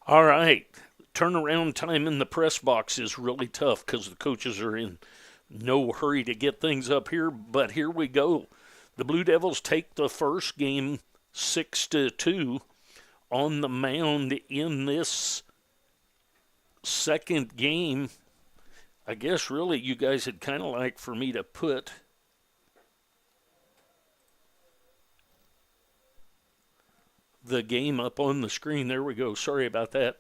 All right. Turnaround time in the press box is really tough because the coaches are in no hurry to get things up here. But here we go. The Blue Devils take the first game 6-2 on the mound in this second game. I guess really you guys had kind of like for me to put the game up on the screen. There we go. Sorry about that.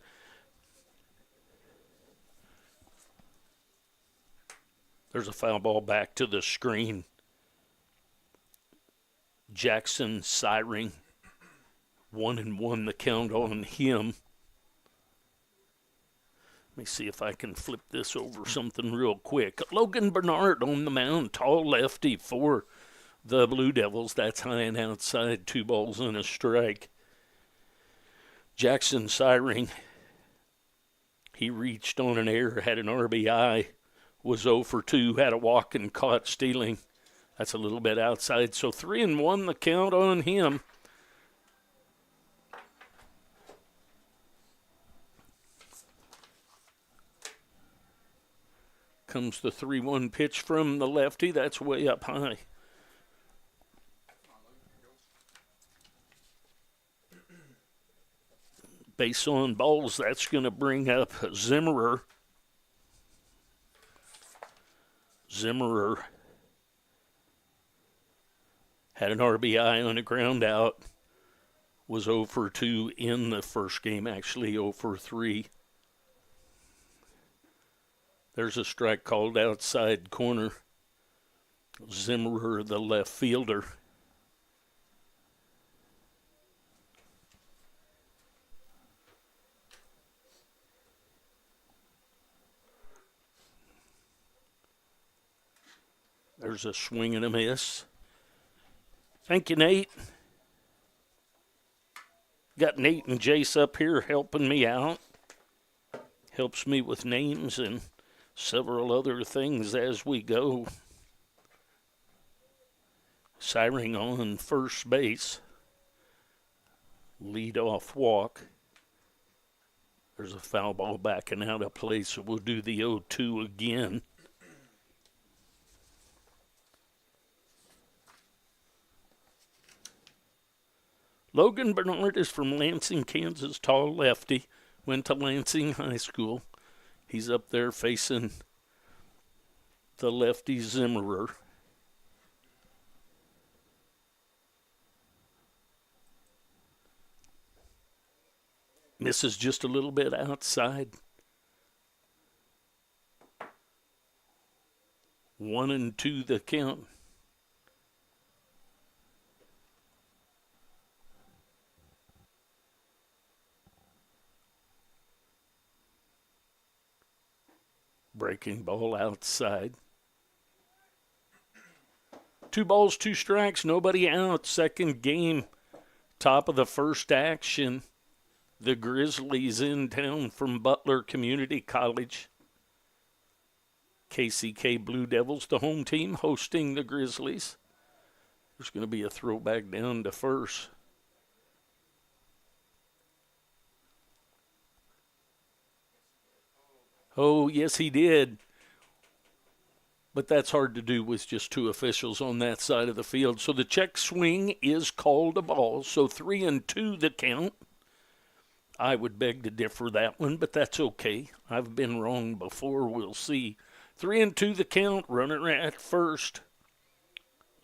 There's a foul ball back to the screen. Jackson Siring, 1-1 the count on him. Let me see if I can flip this over something real quick. Logan Bernard on the mound, tall lefty for the Blue Devils. That's high and outside, 2 balls and a strike. Jackson Siring, he reached on an error, had an RBI, was 0 for 2, had a walk and caught stealing. That's a little bit outside. So 3-1 the count on him. Comes the 3-1 pitch from the lefty. That's way up high. Base on balls. That's going to bring up Zimmerer. Zimmerer had an RBI on a ground out. Was 0 for 2 in the first game, actually 0 for 3. There's a strike called outside corner. Zimmerer, the left fielder. There's a swing and a miss. Thank you, Nate. Got Nate and Jace up here helping me out. Helps me with names and several other things as we go. Siring on first base. Lead off walk. There's a foul ball backing out of play, so we'll do the 0-2 again. Logan Bernard is from Lansing, Kansas, tall lefty. Went to Lansing High School. He's up there facing the lefty Zimmerer. Misses just a little bit outside. 1-2 the count. Breaking ball outside. 2 balls, 2 strikes, nobody out. Second game, top of the first action. The Grizzlies in town from Butler Community College. KCK Blue Devils, the home team, hosting the Grizzlies. There's going to be a throwback down to first. Oh, yes, he did. But that's hard to do with just 2 officials on that side of the field. So the check swing is called a ball. So 3-2 the count. I would beg to differ that one, but that's okay. I've been wrong before. We'll see. 3-2 the count. Runner at first.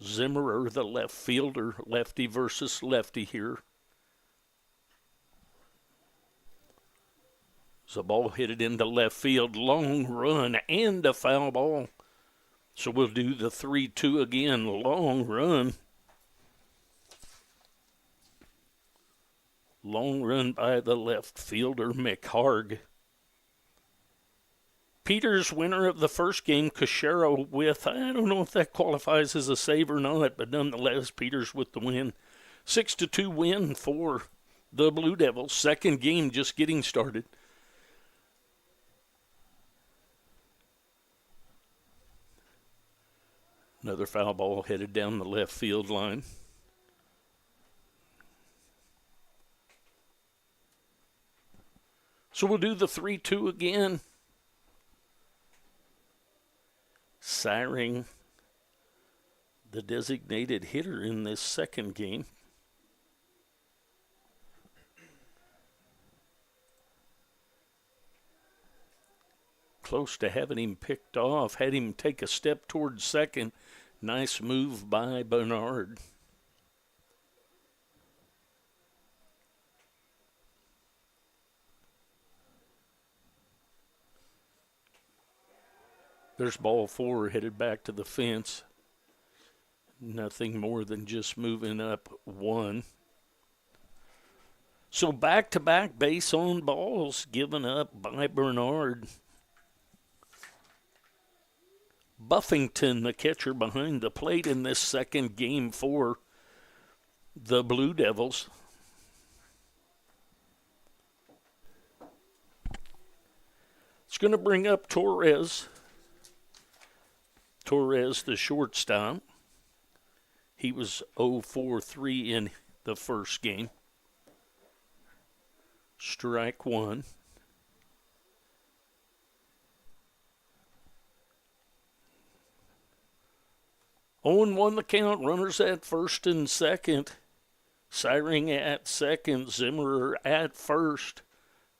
Zimmerer, the left fielder. Lefty versus lefty here. The ball hit it into left field. Long run and a foul ball. So we'll do the 3-2 again. Long run. Long run by the left fielder, McHarg. Peters, winner of the first game. Cachero with, I don't know if that qualifies as a save or not, but nonetheless, Peters with the win. 6-2 win for the Blue Devils. Second game just getting started. Another foul ball headed down the left field line. So we'll do the 3-2 again. Siring, the designated hitter in this second game. Close to having him picked off, had him take a step towards second. Nice move by Bernard. There's ball 4 headed back to the fence. Nothing more than just moving up 1. So back-to-back base on balls given up by Bernard. Buffington, the catcher behind the plate in this second game for the Blue Devils. It's going to bring up Torres. Torres, the shortstop. He was 0-for-3 in the first game. Strike 1. 0-1 the count. Runners at first and second. Siring at second. Zimmerer at first.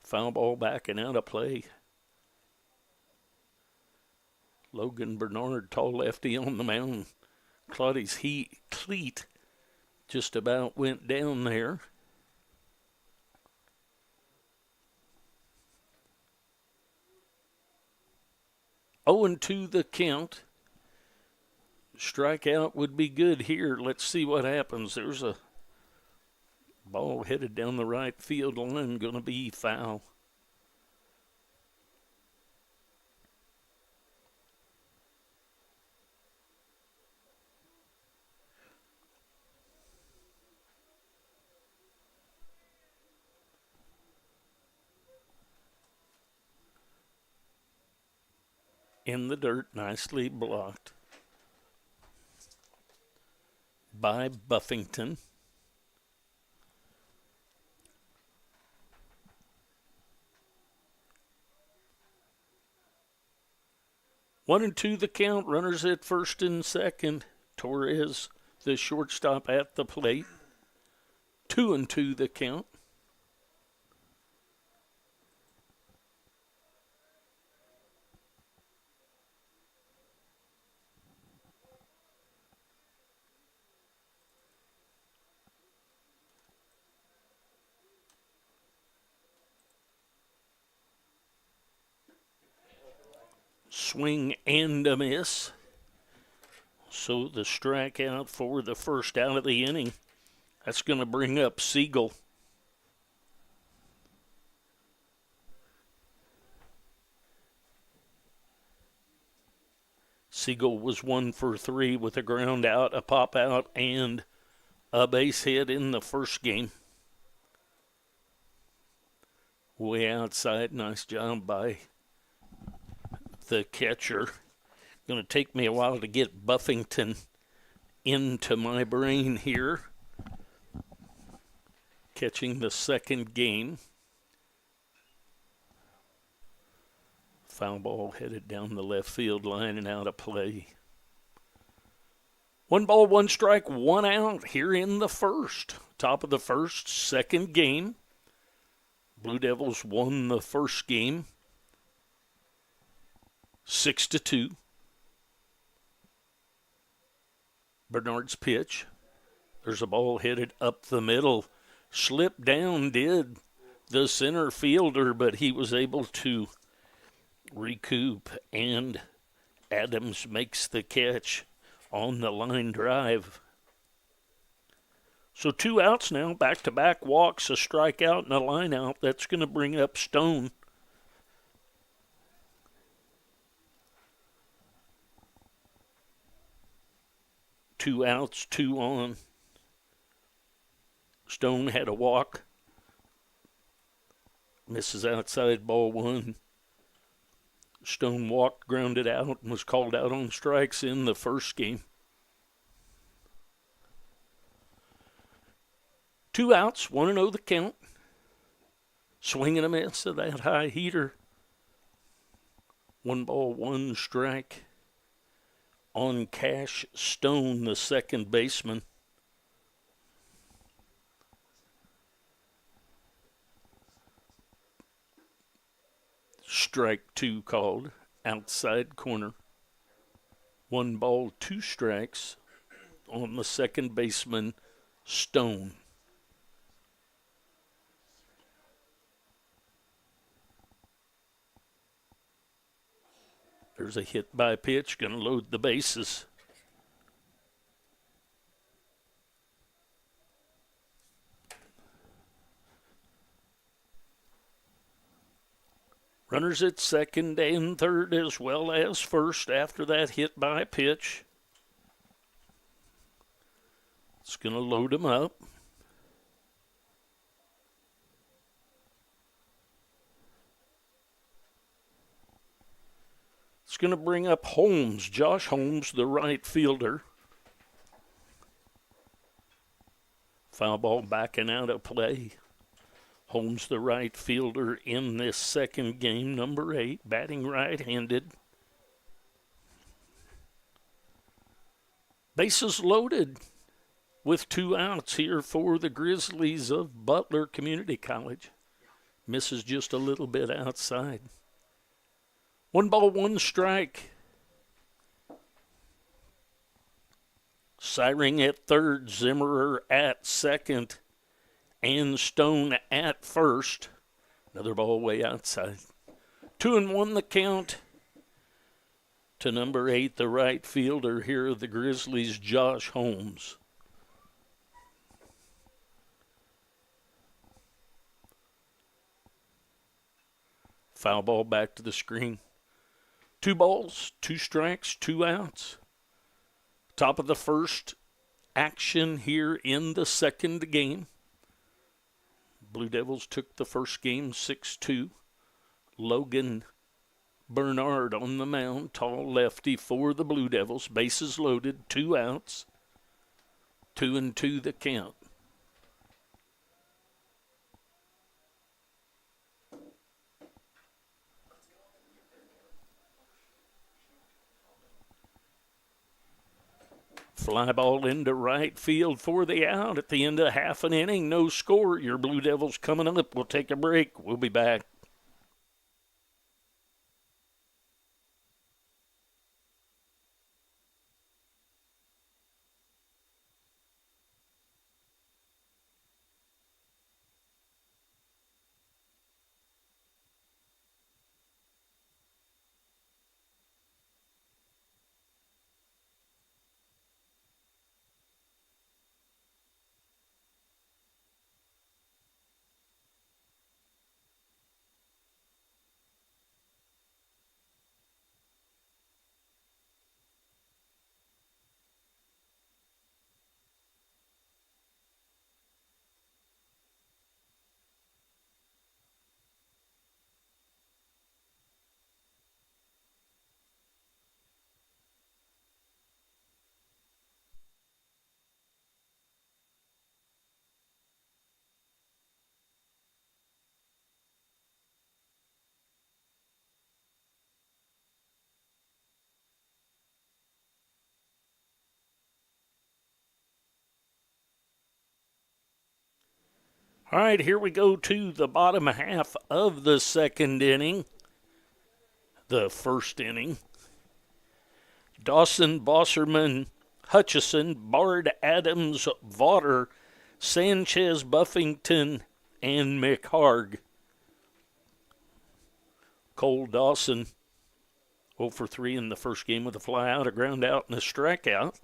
Foul ball back and out of play. Logan Bernard, tall lefty on the mound. Claudi's cleat just about went down there. Oh, and 2 the count. Strikeout would be good here. Let's see what happens. There's a ball headed down the right field line, going to be foul. In the dirt, nicely blocked by Buffington. One and 2 the count. Runners at first and second. Torres, the shortstop, at the plate. 2-2 the count. Swing and a miss. So the strikeout for the first out of the inning. That's going to bring up Siegel. Siegel was 1-for-3 with a ground out, a pop out, and a base hit in the first game. Way outside. Nice job by the catcher. Going to take me a while to get Buffington into my brain here. Catching the second game. Foul ball headed down the left field line and out of play. 1 ball, 1 strike, 1 out here in the first. Top of the first, second game. Blue Devils won the first game 6-2. Bernard's pitch. There's a ball headed up the middle. Slipped down did the center fielder, but he was able to recoup, and Adams makes the catch on the line drive. So 2 outs now, back-to-back walks, a strikeout and a line out. That's going to bring up Stone. Two outs, 2 on. Stone had a walk. Misses outside, ball 1. Stone walked, grounded out, and was called out on strikes in the first game. 2 outs, 1-0 the count. Swing and a miss of that high heater. 1-1 on Cash Stone, the second baseman. Strike 2 called, outside corner. 1-2 on the second baseman, Stone. There's a hit by pitch, going to load the bases. Runners at second and third as well as first after that hit by pitch. It's going to load them up. It's going to bring up Holmes, Josh Holmes, the right fielder. Foul ball backing out of play. Holmes, the right fielder in this second game, number 8, batting right-handed. Bases loaded with 2 outs here for the Grizzlies of Butler Community College. Misses just a little bit outside. 1-1. Siring at third, Zimmerer at second, and Stone at first. Another ball way outside. 2-1 the count to number 8, the right fielder here of the Grizzlies, Josh Holmes. Foul ball back to the screen. 2 balls, 2 strikes, 2 outs. Top of the first action here in the second game. Blue Devils took the first game 6-2. Logan Bernard on the mound, tall lefty for the Blue Devils. Bases loaded, 2 outs. 2-2 the count. Fly ball into right field for the out at the end of half an inning. No score. Your Blue Devils coming up. We'll take a break. We'll be back. All right, here we go to the bottom half of the second inning. The first inning. Dawson, Bosserman, Hutchison, Bard, Adams, Vaughter, Sanchez, Buffington, and McHarg. Cole Dawson, 0 for 3 in the first game with a fly out, a ground out, and a strikeout.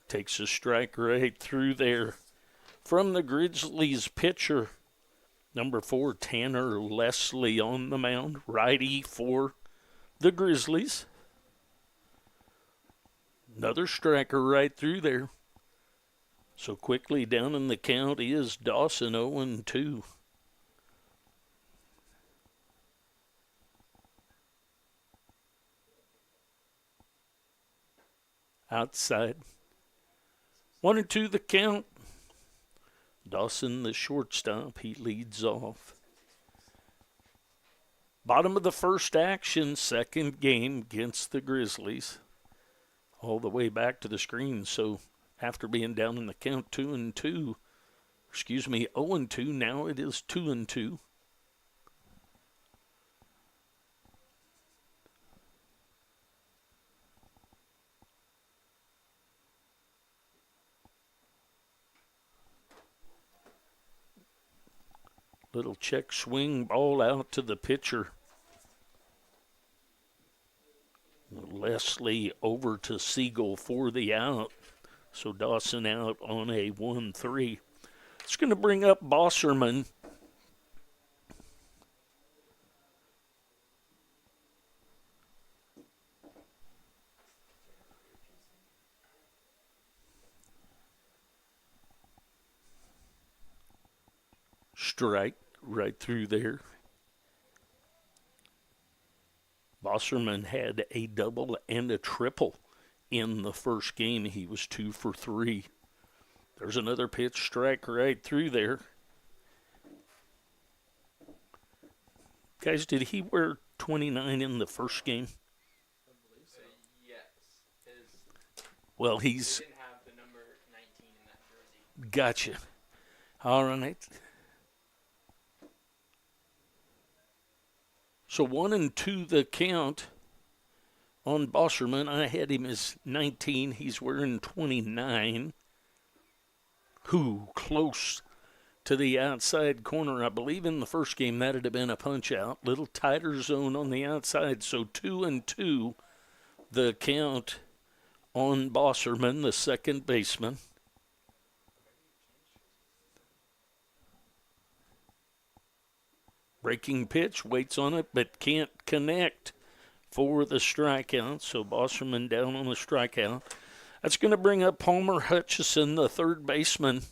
Takes a strike right through there from the Grizzlies pitcher, number 4, Tanner Leslie on the mound, righty for the Grizzlies. Another striker right through there. So quickly down in the count is Dawson, 0-2. Outside. 1-2 the count. Dawson, the shortstop, he leads off. Bottom of the first action, second game against the Grizzlies. All the way back to the screen. So after being down in the count 0-2, now it is 2-2. Little check swing ball out to the pitcher. Leslie over to Siegel for the out. So Dawson out on a 1-3. It's going to bring up Bosserman. Strike right through there. Bosserman had a double and a triple in the first game. He was 2 for 3. There's another pitch, strike right through there. Guys, did he wear 29 in the first game? I believe so. Yes. Well, He he's didn't have the number 19 in that jersey. gotcha. All right. So 1-2 the count on Bosserman. I had him as 19. He's wearing 29. Who close to the outside corner. I believe in the first game that would have been a punch out. Little tighter zone on the outside. So 2-2 the count on Bosserman, the second baseman. Breaking pitch, waits on it, but can't connect for the strikeout. So Bosserman down on the strikeout. That's going to bring up Palmer Hutchison, the third baseman.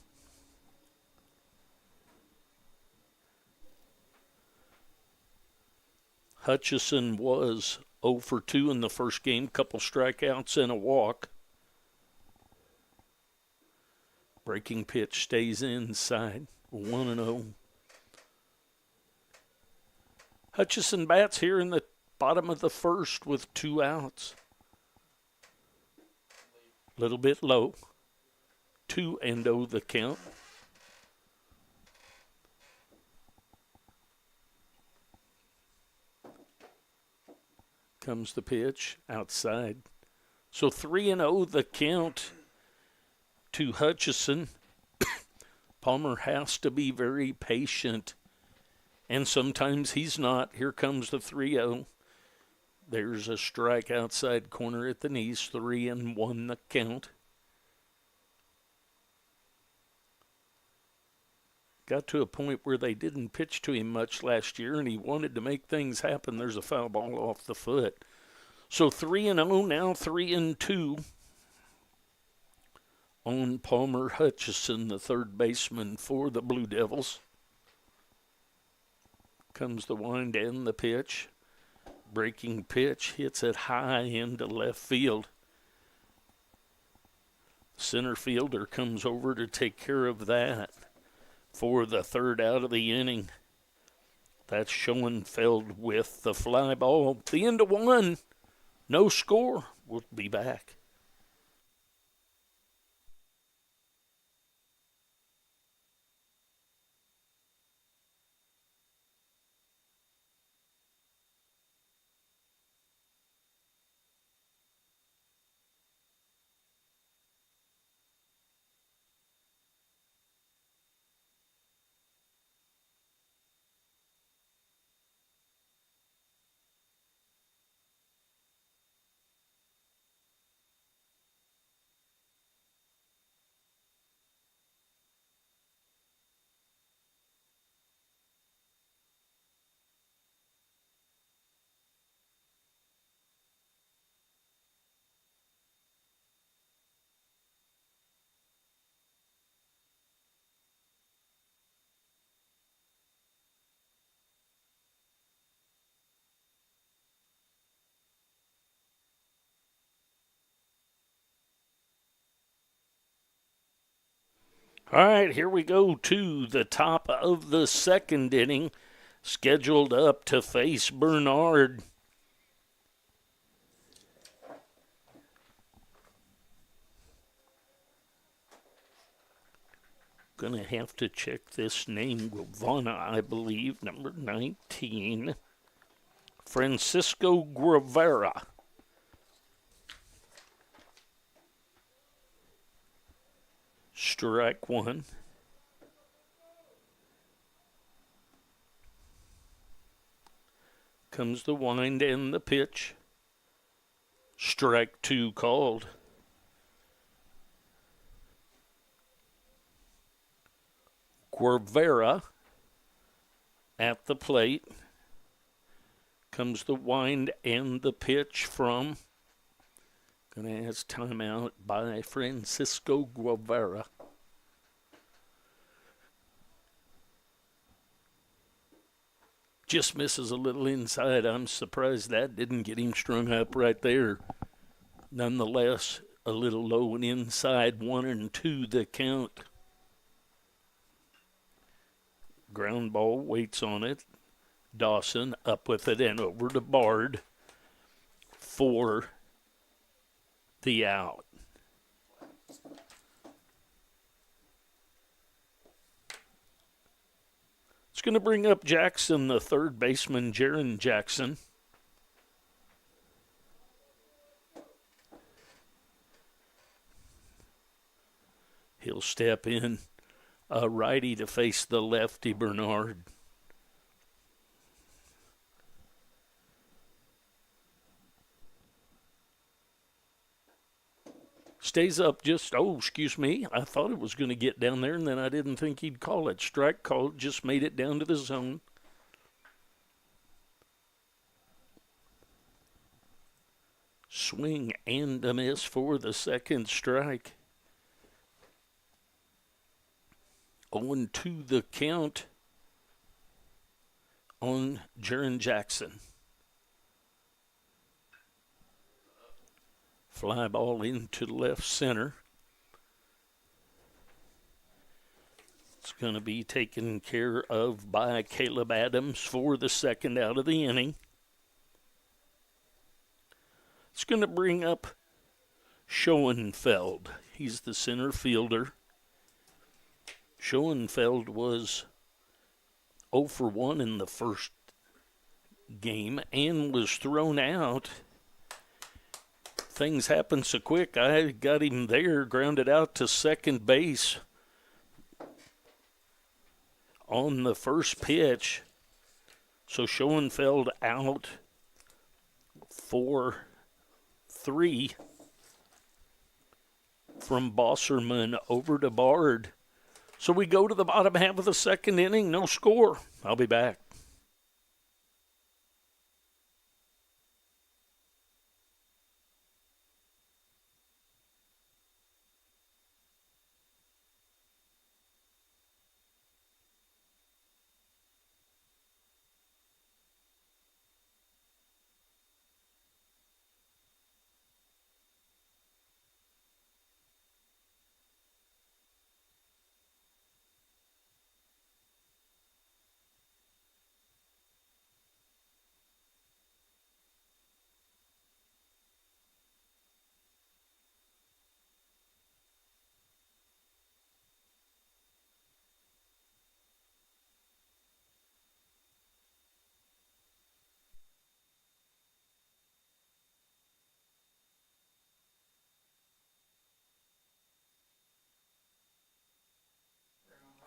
Hutchison was 0 for 2 in the first game, couple strikeouts and a walk. Breaking pitch stays inside, 1-0. Hutchison bats here in the bottom of the first with 2 outs. Little bit low. 2-0 the count. Comes the pitch outside. So 3-0 the count to Hutchison. Palmer has to be very patient, and sometimes he's not. Here comes the 3-0. There's a strike outside corner at the knees. 3-1 the count. Got to a point where they didn't pitch to him much last year, and he wanted to make things happen. There's a foul ball off the foot. So 3-0, now 3-2 on Palmer Hutchison, the third baseman for the Blue Devils. Comes the wind and the pitch. Breaking pitch, hits it high into left field. Center fielder comes over to take care of that for the third out of the inning. That's Schoenfeld with the fly ball. The end of 1. No score. We'll be back. All right, here we go to the top of the second inning. Scheduled up to face Bernard. Gonna have to check this name. Guevara, I believe, number 19. Francisco Guevara. Strike one. Comes the wind and the pitch. Strike two called. Guevara at the plate. Comes the wind and the pitch from. Gonna ask timeout by Francisco Guevara. Just misses a little inside. I'm surprised that didn't get him strung up right there. Nonetheless, a little low and inside. 1-2 the count. Ground ball, waits on it. Dawson up with it and over to Bard for the out. It's going to bring up Jackson, the third baseman, Jaron Jackson. He'll step in, a righty to face the lefty, Bernard. Stays up just, I thought it was going to get down there, and then I didn't think he'd call it. Strike called, just made it down to the zone. Swing and a miss for the second strike. 0-2 the count on Jaron Jackson. Fly ball into left center. It's going to be taken care of by Caleb Adams for the second out of the inning. It's going to bring up Schoenfeld. He's the center fielder. Schoenfeld was 0 for 1 in the first game and was thrown out. Things happen so quick. I got him there, grounded out to second base on the first pitch. So Schoenfeld out 4-3 from Bosserman over to Bard. So we go to the bottom half of the second inning, no score. I'll be back.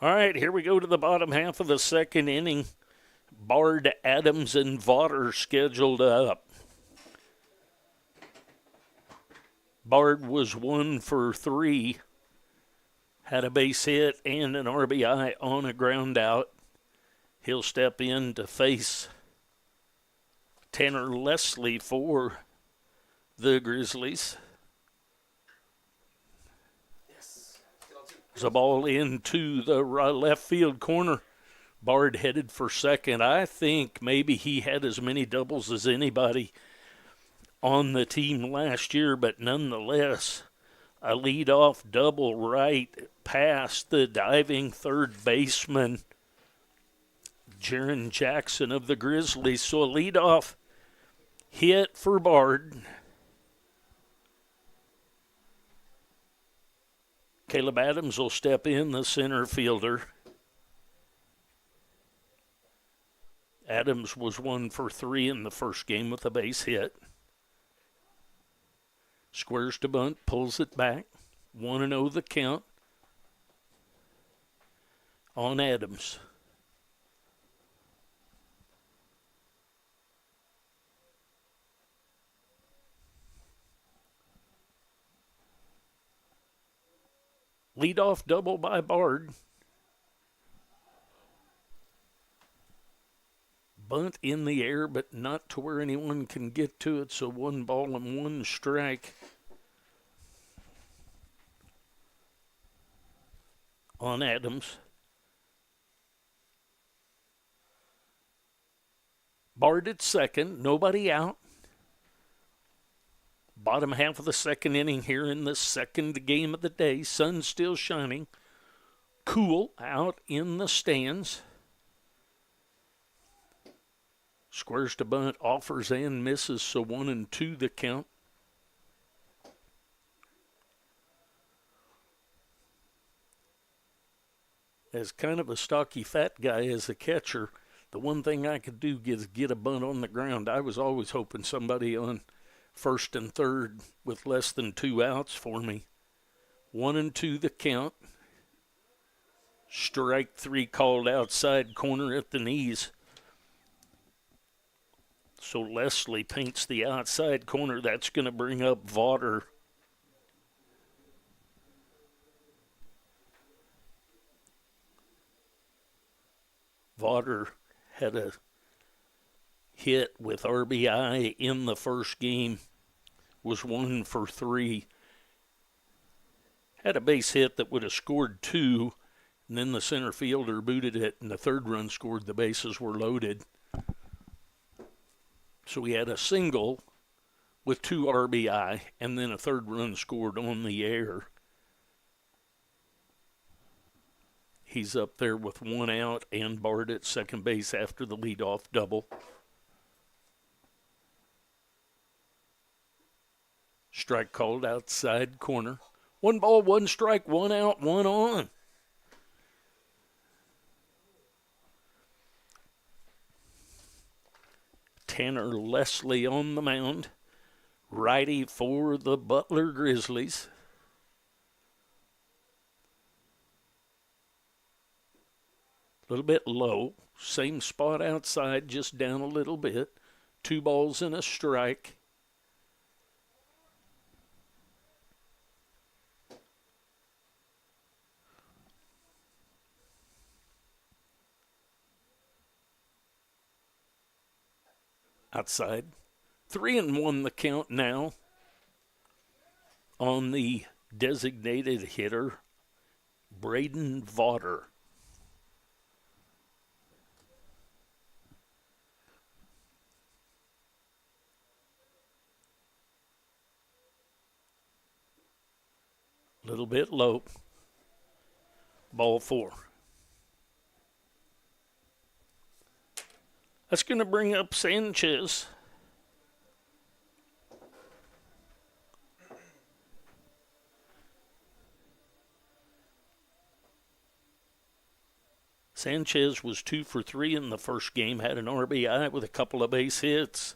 All right, here we go to the bottom half of the second inning. Bard, Adams, and Vaughter scheduled up. Bard was 1 for 3. Had a base hit and an RBI on a ground out. He'll step in to face Tanner Leslie for the Grizzlies. There's a ball into the left field corner. Bard headed for second. I think maybe he had as many doubles as anybody on the team last year, but nonetheless, A leadoff double right past the diving third baseman, Jaron Jackson of the Grizzlies. So a leadoff hit for Bard. Caleb Adams will step in, the center fielder. Adams was 1 for 3 in the first game with a base hit. Squares to bunt, pulls it back. 1-0 the count on Adams. Leadoff double by Bard. Bunt in the air, but not to where anyone can get to it, so 1 ball and 1 strike on Adams. Bard at second, nobody out. Bottom half of the second inning here in the second game of the day. Sun still shining. Cool out in the stands. Squares to bunt, offers and misses, so 1-2 the count. As kind of a stocky fat guy as a catcher, the one thing I could do is get a bunt on the ground. I was always hoping somebody on first and third with less than 2 outs for me. 1-2 the count. Strike 3 called outside corner at the knees. So Leslie paints the outside corner. That's going to bring up Vaughter. Vaughter had a hit with RBI in the first game, was 1 for 3. Had a base hit that would have scored 2, and then the center fielder booted it, and the third run scored. The bases were loaded. So he had a single with 2 RBI, and then a third run scored on the air. He's up there with 1 out and Bard at second base after the leadoff double. Strike called outside corner. 1 ball, 1 strike, 1 out, 1 on. Tanner Leslie on the mound. Righty for the Butler Grizzlies. A little bit low. Same spot outside, just down a little bit. 2 balls and a strike. Outside. 3-1 the count now on the designated hitter, Braden Vaughter. Little bit low. Ball 4. That's going to bring up Sanchez. Sanchez was 2 for 3 in the first game, had an RBI with a couple of base hits.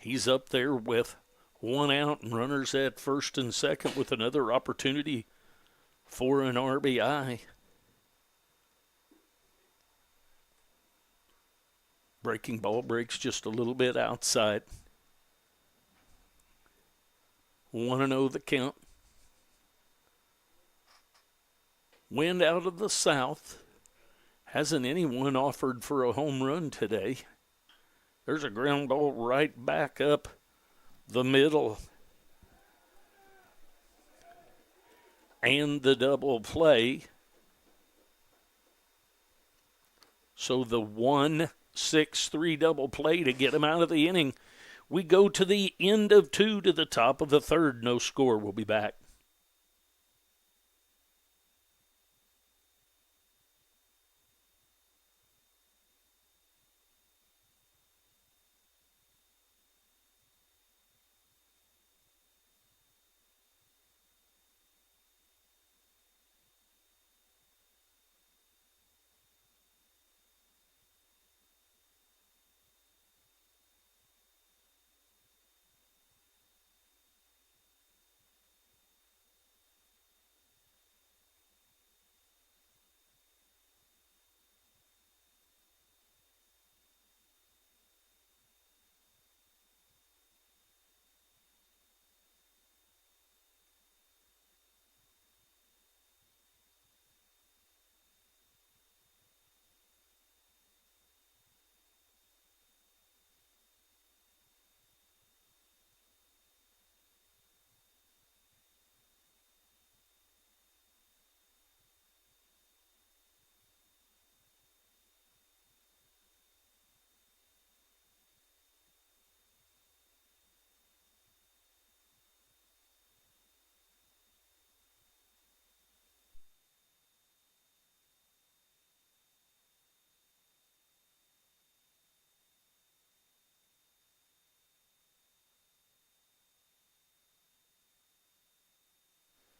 He's up there with 1 out and runners at first and second with another opportunity for an RBI. Breaking ball breaks just a little bit outside. 1-0 the count. Wind out of the south. Hasn't anyone offered for a home run today. There's a ground ball right back up the middle. And the double play. So the 1-6-3 double play to get him out of the inning. We go to the end of 2 to the top of the third. No score. We'll be back.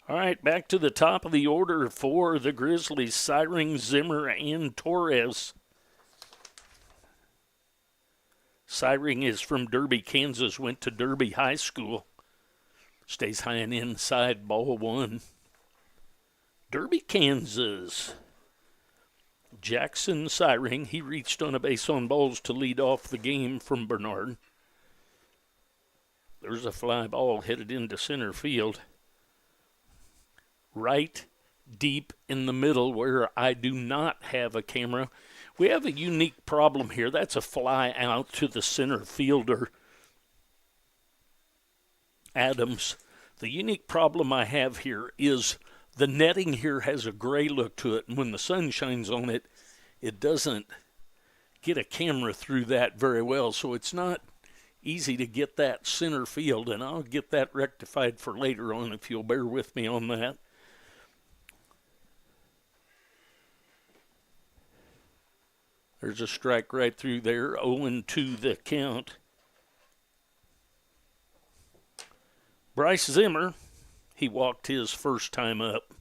All right, back to the top of the order for the Grizzlies, Siring, Zimmer, and Torres. Siring is from Derby, Kansas, went to Derby High School. Stays high and inside, ball one. Derby, Kansas. Jackson Siring, he reached on a base on balls to lead off the game from Bernard. There's a fly ball headed into center field. Right deep in the middle where I do not have a camera. We have a unique problem here. That's a fly out to the center fielder, Adams. The unique problem I have here is the netting here has a gray look to it, and when the sun shines on it, it doesn't get a camera through that very well, so it's not easy to get that center field, and I'll get that rectified for later on if you'll bear with me on that. There's a strike right through there, 0-2 the count. Bryce Zimmer, he walked his first time up.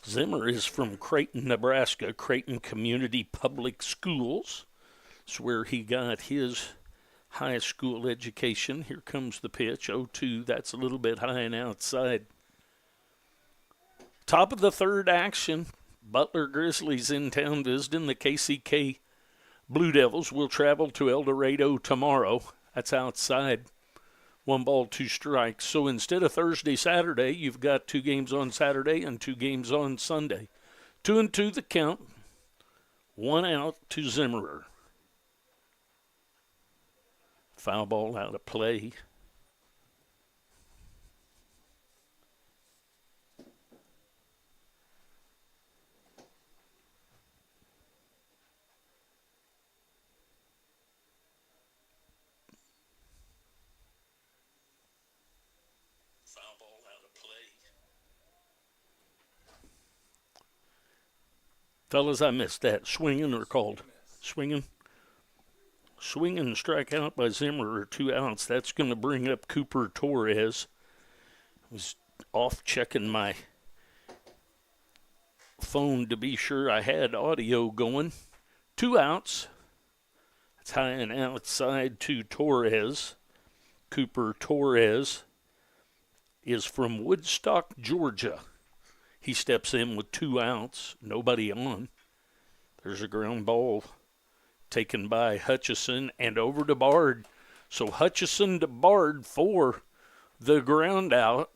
Zimmer is from Creighton, Nebraska, Creighton Community Public Schools. It's where he got his high school education. Here comes the pitch, 0-2. That's a little bit high and outside. Top of the third action. Butler Grizzlies in town visiting the KCK Blue Devils. Will travel to El Dorado tomorrow. That's outside. 1 ball, 2 strikes. So instead of Thursday, Saturday, you've got 2 games on Saturday and 2 games on Sunday. 2-2 the count. 1 out to Zimmerer. Foul ball out of play. Foul ball out of play. Fellas, I missed that. Swinging or called? Swinging. Swing and strike out by Zimmer are 2 outs. That's going to bring up Cooper Torres. I was off checking my phone to be sure I had audio going. 2 outs. It's high and outside to Torres. Cooper Torres is from Woodstock, Georgia. He steps in with 2 outs. Nobody on. There's a ground ball taken by Hutchison and over to Bard. So Hutchison to Bard for the ground out.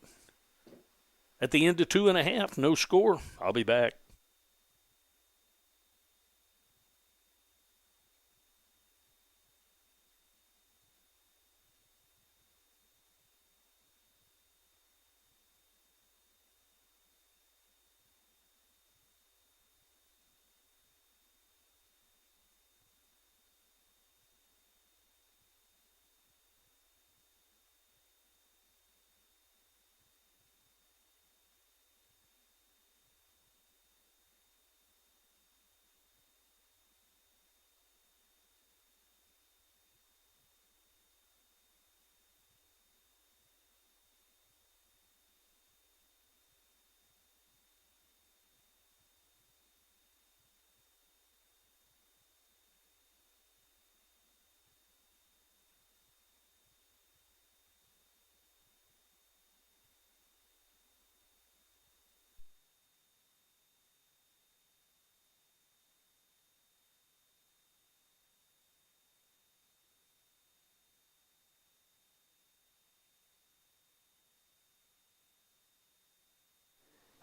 At the end of 2.5, no score. I'll be back.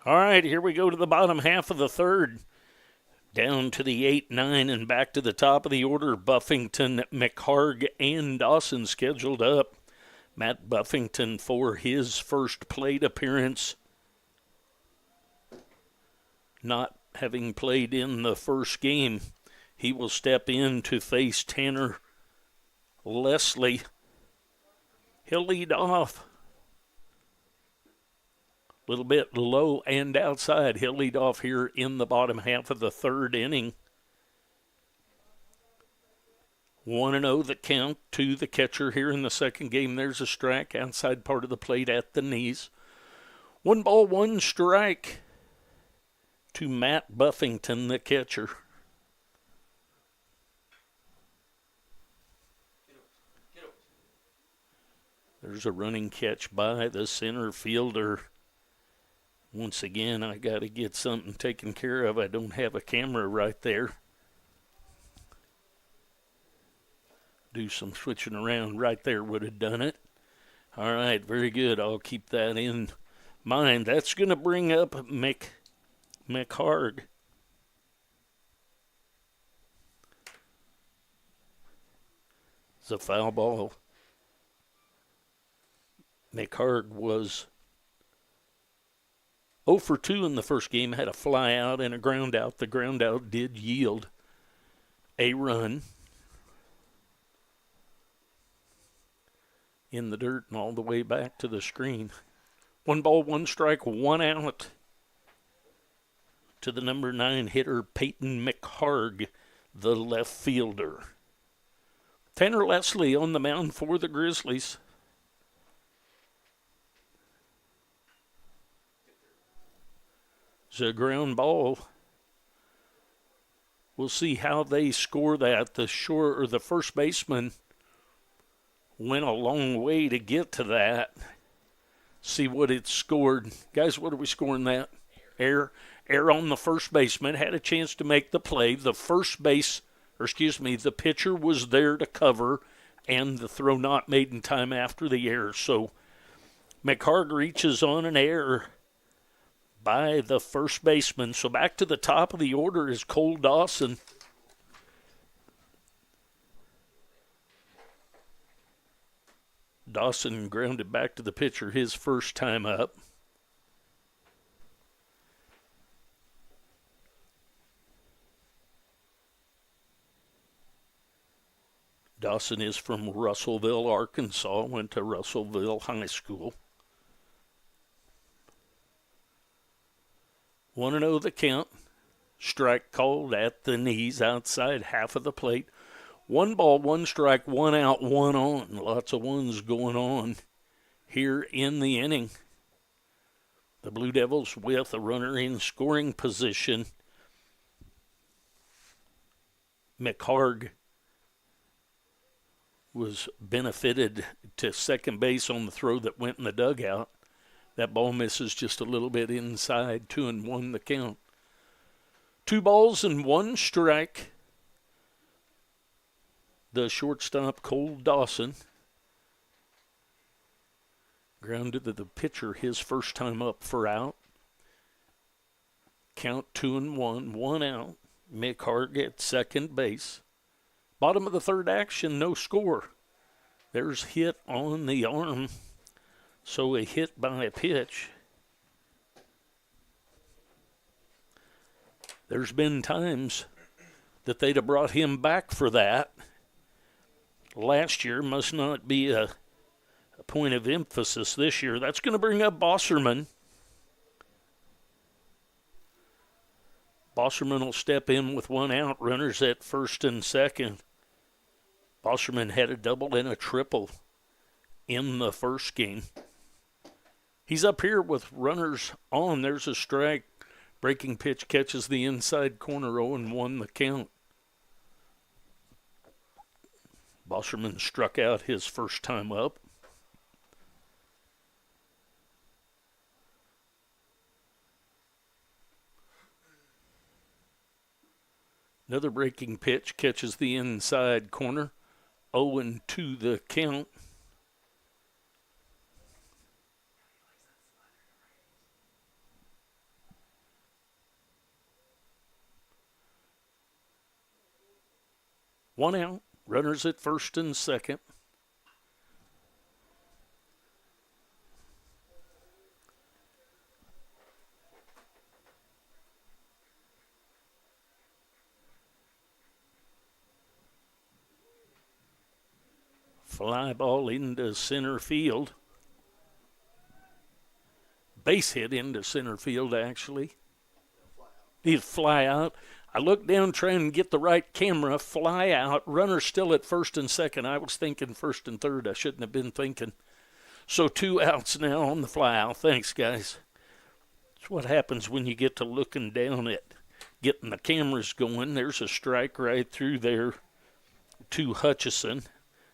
All right, here we go to the bottom half of the third. Down to the 8-9 and back to the top of the order. Buffington, McHarg, and Dawson scheduled up. Matt Buffington for his first plate appearance. Not having played in the first game, he will step in to face Tanner Leslie. He'll lead off. A little bit low and outside. He'll lead off here in the bottom half of the third inning. 1-0 the count to the catcher here in the second game. There's a strike outside part of the plate at the knees. 1 ball, 1 strike to Matt Buffington, the catcher. There's a running catch by the center fielder. Once again, I got to get something taken care of. I don't have a camera right there. Do some switching around. Right there would have done it. All right, very good. I'll keep that in mind. That's going to bring up McHarg. It's a foul ball. McHarg was 0 for 2 in the first game, had a fly out and a ground out. The ground out did yield a run in the dirt and all the way back to the screen. 1 ball, 1 strike, 1 out to the number 9 hitter, Peyton McHarg, the left fielder. Tanner Leslie on the mound for the Grizzlies. It's a ground ball. We'll see how they score that. The first baseman went a long way to get to that. See what it scored. Guys, what are we scoring that? Error on the first baseman. Had a chance to make the play. The pitcher was there to cover, and the throw not made in time after the error. So McHarg reaches on an error by the first baseman. So back to the top of the order is Cole Dawson. Dawson grounded back to the pitcher his first time up. Dawson is from Russellville, Arkansas, went to Russellville High School. 1-0 the count. Strike called at the knees outside half of the plate. 1 ball, 1 strike, 1 out, 1 on. Lots of ones going on here in the inning. The Blue Devils with a runner in scoring position. McHarg was benefited to second base on the throw that went in the dugout. That ball misses just a little bit inside. 2-1 the count. 2 balls and 1 strike. The shortstop, Cole Dawson, grounded to the pitcher his first time up for out. Count 2-1, 1 out. McHarg at second base. Bottom of the third action, no score. There's hit on the arm. So a hit by a pitch. There's been times that they'd have brought him back for that. Last year must not be a point of emphasis this year. That's going to bring up Bosserman. Bosserman will step in with 1 out, runners at first and second. Bosserman had a double and a triple in the first game. He's up here with runners on. There's a strike. Breaking pitch catches the inside corner. 0-1 the count. Bosserman struck out his first time up. Another breaking pitch catches the inside corner. 0-2 the count. One out, runners at first and second. Fly ball into center field. Base hit into center field, actually. He'd fly out. I look down trying to get the right camera, fly out, runner still at first and second. I was thinking first and third. I shouldn't have been thinking. So 2 outs now on the fly out. Thanks, guys. That's what happens when you get to looking down at getting the cameras going. There's a strike right through there to Hutchison.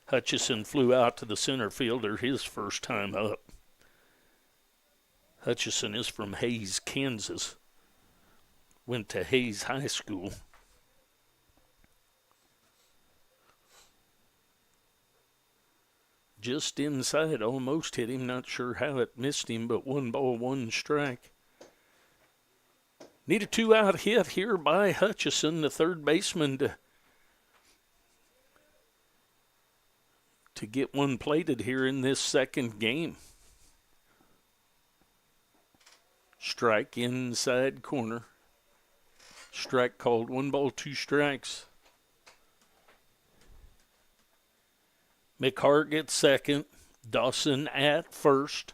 Hutchison flew out to the center fielder his first time up. Hutchison is from Hayes, Kansas. Went to Hayes High School. Just inside, almost hit him. Not sure how it missed him, but 1 ball, 1 strike. Need a 2-out hit here by Hutchison, the third baseman, to get one plated here in this second game. Strike inside corner. Strike called. 1 ball, 2 strikes. McHart at second. Dawson at first.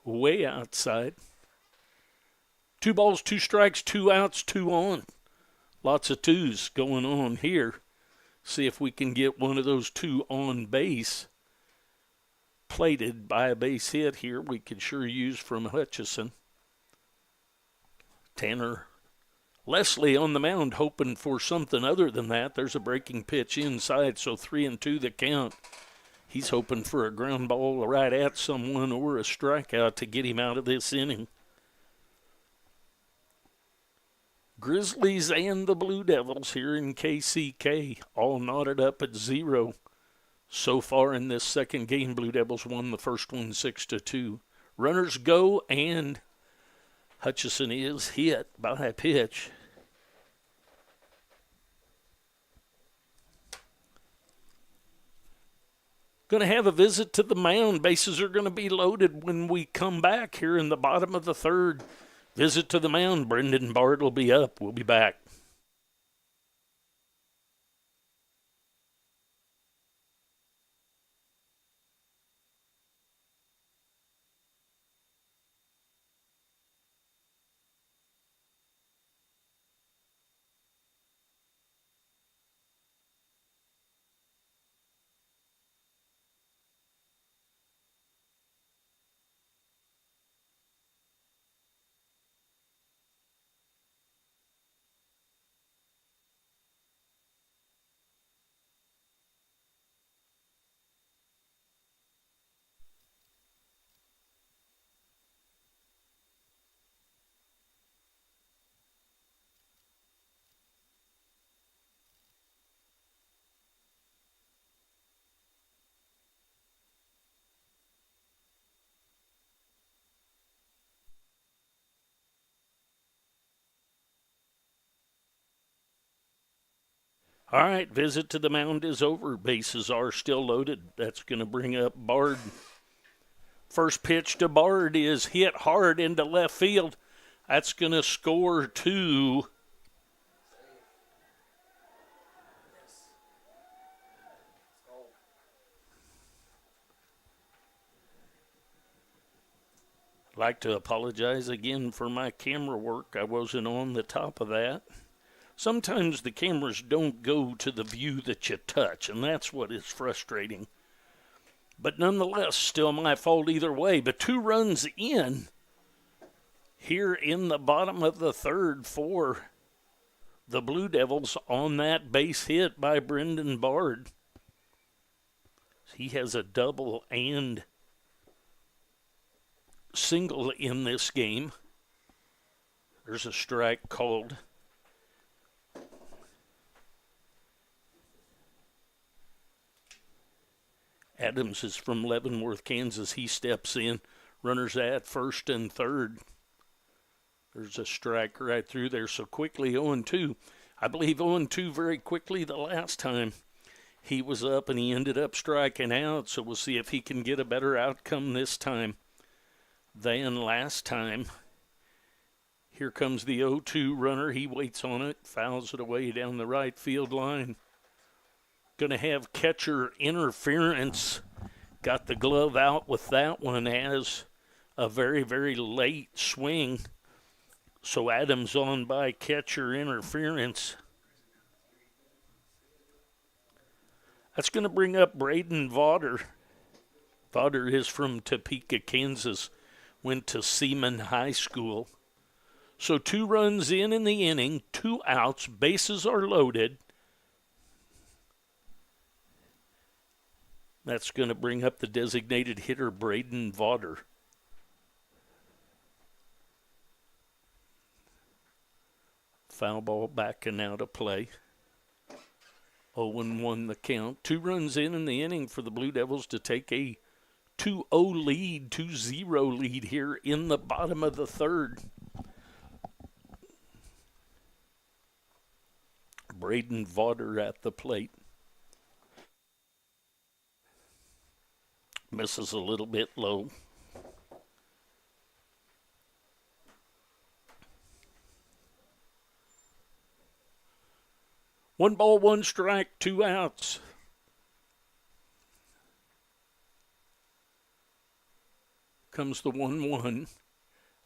Way outside. 2 balls, 2 strikes, 2 outs, 2 on. Lots of 2s going on here. See if we can get one of those 2 on base plated by a base hit here. We could sure use from Hutchison. Tanner Leslie on the mound hoping for something other than that. There's a breaking pitch inside, so 3-2 the count. He's hoping for a ground ball right at someone or a strikeout to get him out of this inning. Grizzlies and the Blue Devils here in KCK all knotted up at 0. So far in this second game, Blue Devils won the first one 6-2. Runners go, and Hutchison is hit by a pitch. Going to have a visit to the mound. Bases are going to be loaded when we come back here in the bottom of the third. Visit to the mound. Brendan Bard will be up. We'll be back. All right, visit to the mound is over. Bases are still loaded. That's going to bring up Bard. First pitch to Bard is hit hard into left field. That's going to score 2. I'd like to apologize again for my camera work. I wasn't on the top of that. Sometimes the cameras don't go to the view that you touch, and that's what is frustrating. But nonetheless, still my fault either way. But 2 runs in here in the bottom of the third for the Blue Devils on that base hit by Brendan Bard. He has a double and single in this game. There's a strike called. Adams is from Leavenworth, Kansas. He steps in. Runners at first and third. There's a strike right through there. So quickly 0-2. I believe 0-2 very quickly the last time he was up, and he ended up striking out. So we'll see if he can get a better outcome this time than last time. Here comes the 0-2 runner. He waits on it, fouls it away down the right field line. Going to have catcher interference. Got the glove out with that one as a very, very late swing. So Adams on by catcher interference. That's going to bring up Braden Vaughter. Vaughter is from Topeka, Kansas. Went to Seaman High School. So 2 runs in the inning, 2 outs, bases are loaded. That's going to bring up the designated hitter, Braden Vaughter. Foul ball backing out of play. 0-1 the count. 2 runs in the inning for the Blue Devils to take a 2-0 lead, 2-0 lead here in the bottom of the third. Braden Vaughter at the plate. Misses a little bit low. One ball, 1 strike, 2 outs. Comes the 1-1.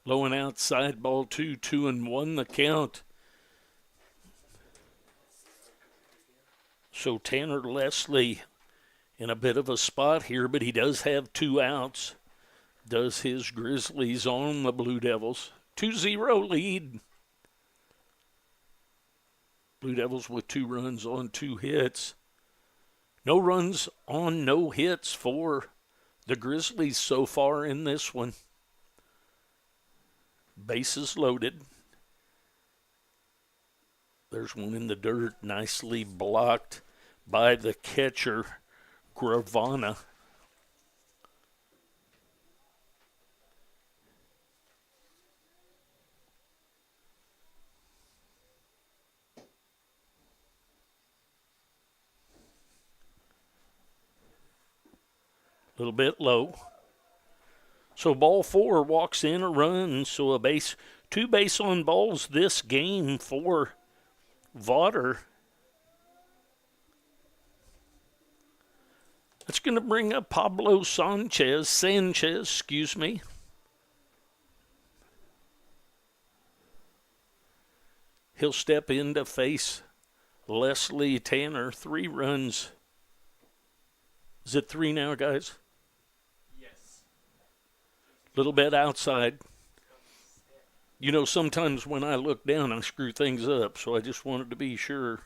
Low and outside, ball 2, 2-1 the count. So Tanner Leslie in a bit of a spot here, but he does have 2 outs. Does his Grizzlies on the Blue Devils. 2-0 lead. Blue Devils with 2 runs on 2 hits. No runs on no hits for the Grizzlies so far in this one. Bases loaded. There's one in the dirt, nicely blocked by the catcher, Gravana. A little bit low. So ball 4 walks in a run. So 2 base on balls this game for Vaughter. That's going to bring up Pablo Sanchez. He'll step in to face Leslie Tanner. 3 runs. Is it 3 now, guys? Yes. Little bit outside. You know, sometimes when I look down, I screw things up, so I just wanted to be sure.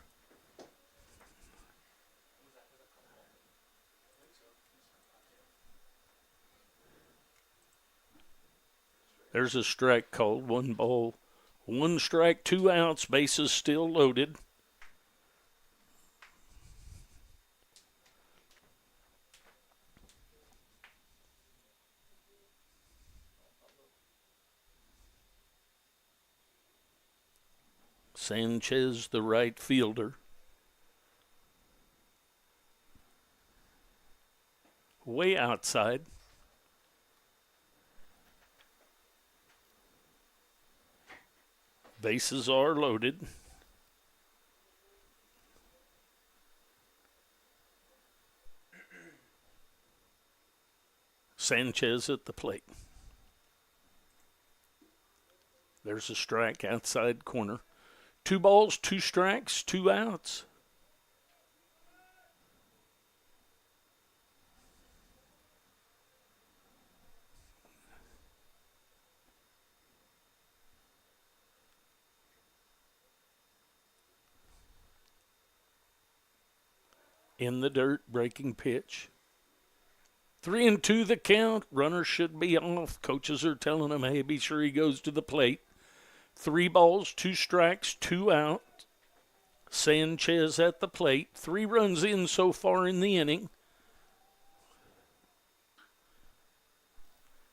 There's a strike called. 1 ball, 1 strike, 2 outs, bases still loaded. Sanchez, the right fielder. Way outside. Bases are loaded. Sanchez at the plate. There's a strike outside corner. 2 balls, 2 strikes, 2 outs. In the dirt, breaking pitch. 3-2 the count. Runner should be off. Coaches are telling him, hey, be sure he goes to the plate. 3 balls, 2 strikes, 2 out. Sanchez at the plate. 3 runs in so far in the inning.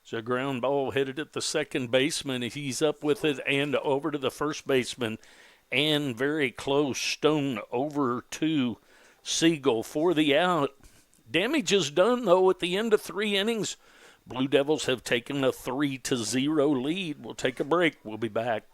It's a ground ball headed at the second baseman. He's up with it and over to the first baseman. And very close. Stone over to Siegel for the out. Damage is done, though, at the end of 3 innings. Blue Devils have taken a 3-0 lead. We'll take a break. We'll be back.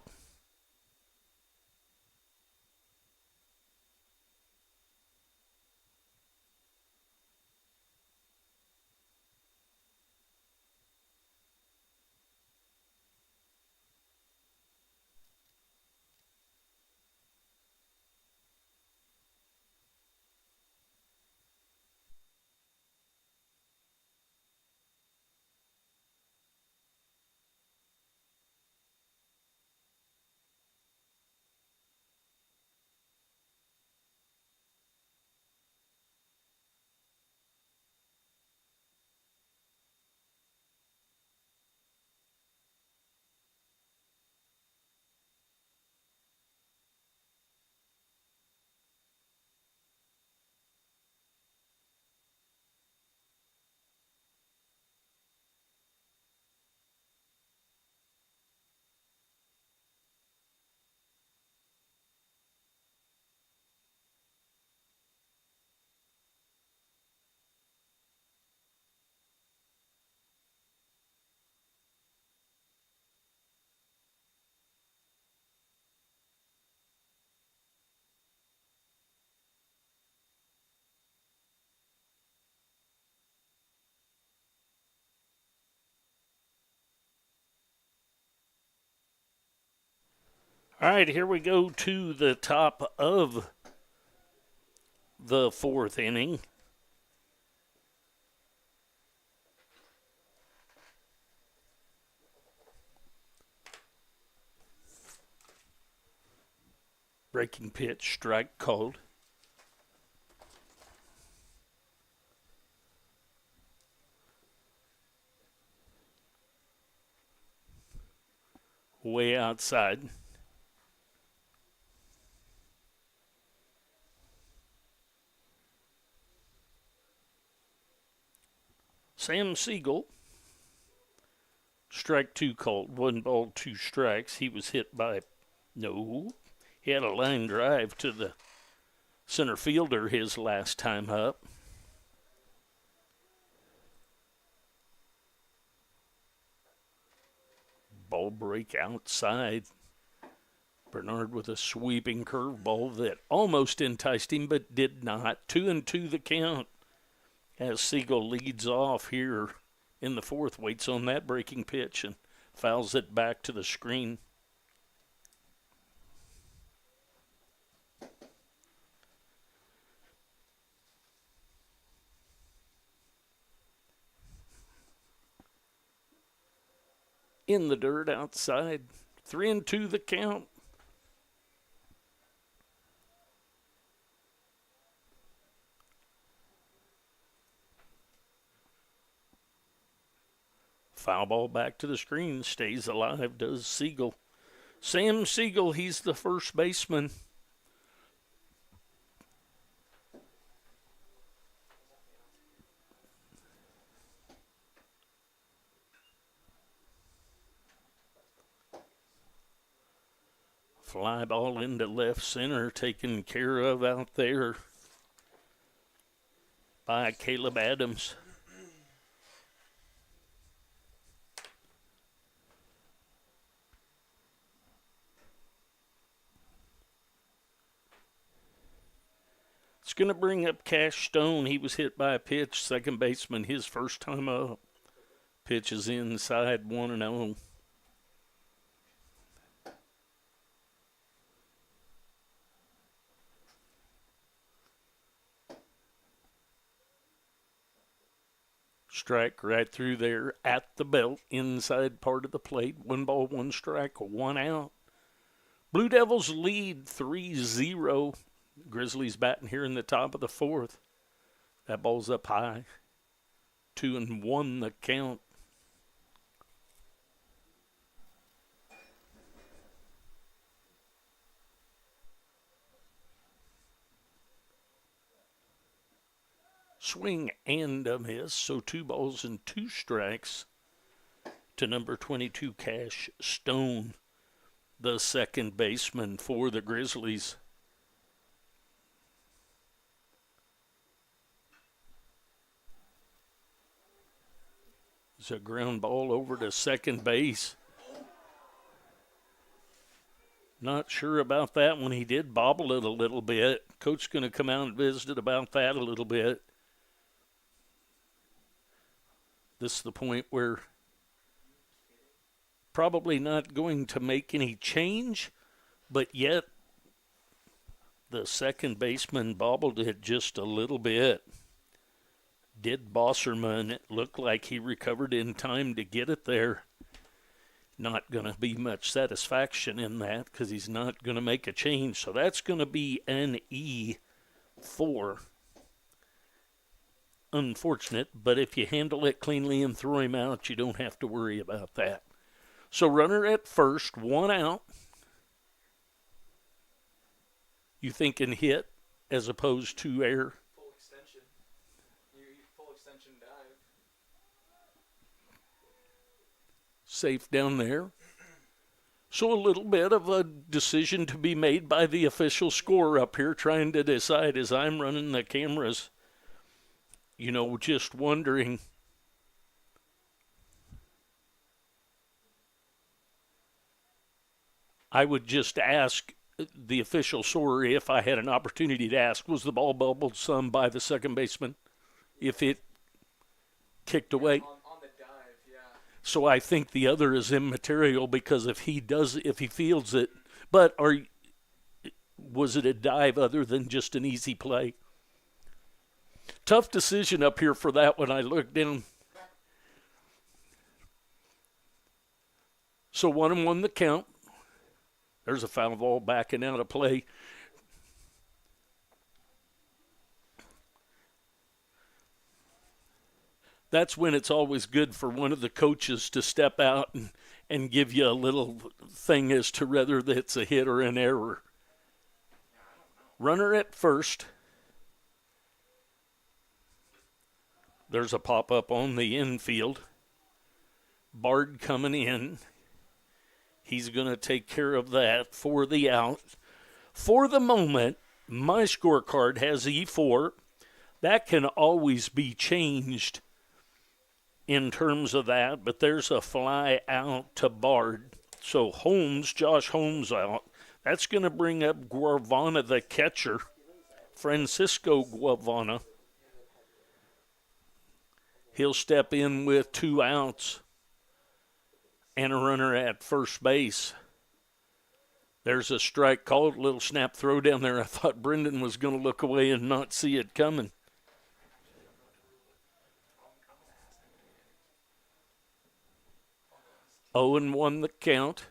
All right, here we go to the top of the fourth inning. Breaking pitch, strike called. Way outside. Sam Siegel, strike two called. 1 ball, 2 strikes. He was hit by, no, he had a line drive to the center fielder his last time up. Ball break outside. Bernard with a sweeping curveball that almost enticed him but did not. 2-2 the count as Siegel leads off here in the fourth, waits on that breaking pitch and fouls it back to the screen. In the dirt outside. 3-2 the count. Foul ball back to the screen. Stays alive, does Siegel. Sam Siegel, he's the first baseman. Fly ball into left center, taken care of out there by Caleb Adams. It's going to bring up Cash Stone. He was hit by a pitch. Second baseman, his first time up. Pitch is inside, 1-0. Strike right through there at the belt, inside part of the plate. 1 ball, 1 strike, 1 out. Blue Devils lead 3-0. Grizzlies batting here in the top of the fourth. That ball's up high. 2-1 the count. Swing and a miss, so 2 balls and 2 strikes to number 22, Cash Stone, the second baseman for the Grizzlies. It's a ground ball over to second base. Not sure about that one. He did bobble it a little bit. Coach going to come out and visit about that a little bit. This is the point where probably not going to make any change, but yet the second baseman bobbled it just a little bit. Did Bosserman. It looked like he recovered in time to get it there. Not going to be much satisfaction in that because he's not going to make a change. So that's going to be an E4. Unfortunate, but if you handle it cleanly and throw him out, you don't have to worry about that. So runner at first, 1 out. You thinking hit as opposed to air? Full extension. Full extension dive. Safe down there. So a little bit of a decision to be made by the official scorer up here trying to decide as I'm running the cameras. You know, just wondering. I would just ask the official scorer if I had an opportunity to ask, was the ball bubbled some by the second baseman? If it kicked away? On the dive, yeah. So I think the other is immaterial because if he fields it But was it a dive other than just an easy play? Tough decision up here for that one. I looked down. So 1-1 the count. There's a foul ball backing out of play. That's when it's always good for one of the coaches to step out and give you a little thing as to whether it's a hit or an error. Runner at first. There's a pop-up on the infield. Bard coming in. He's going to take care of that for the out. For the moment, my scorecard has E4. That can always be changed in terms of that, but there's a fly out to Bard. So Josh Holmes out. That's going to bring up Guavana, the catcher, Francisco Guavana. He'll step in with 2 outs and a runner at first base. There's a strike called, little snap throw down there. I thought Brendan was going to look away and not see it coming. Owen won the count.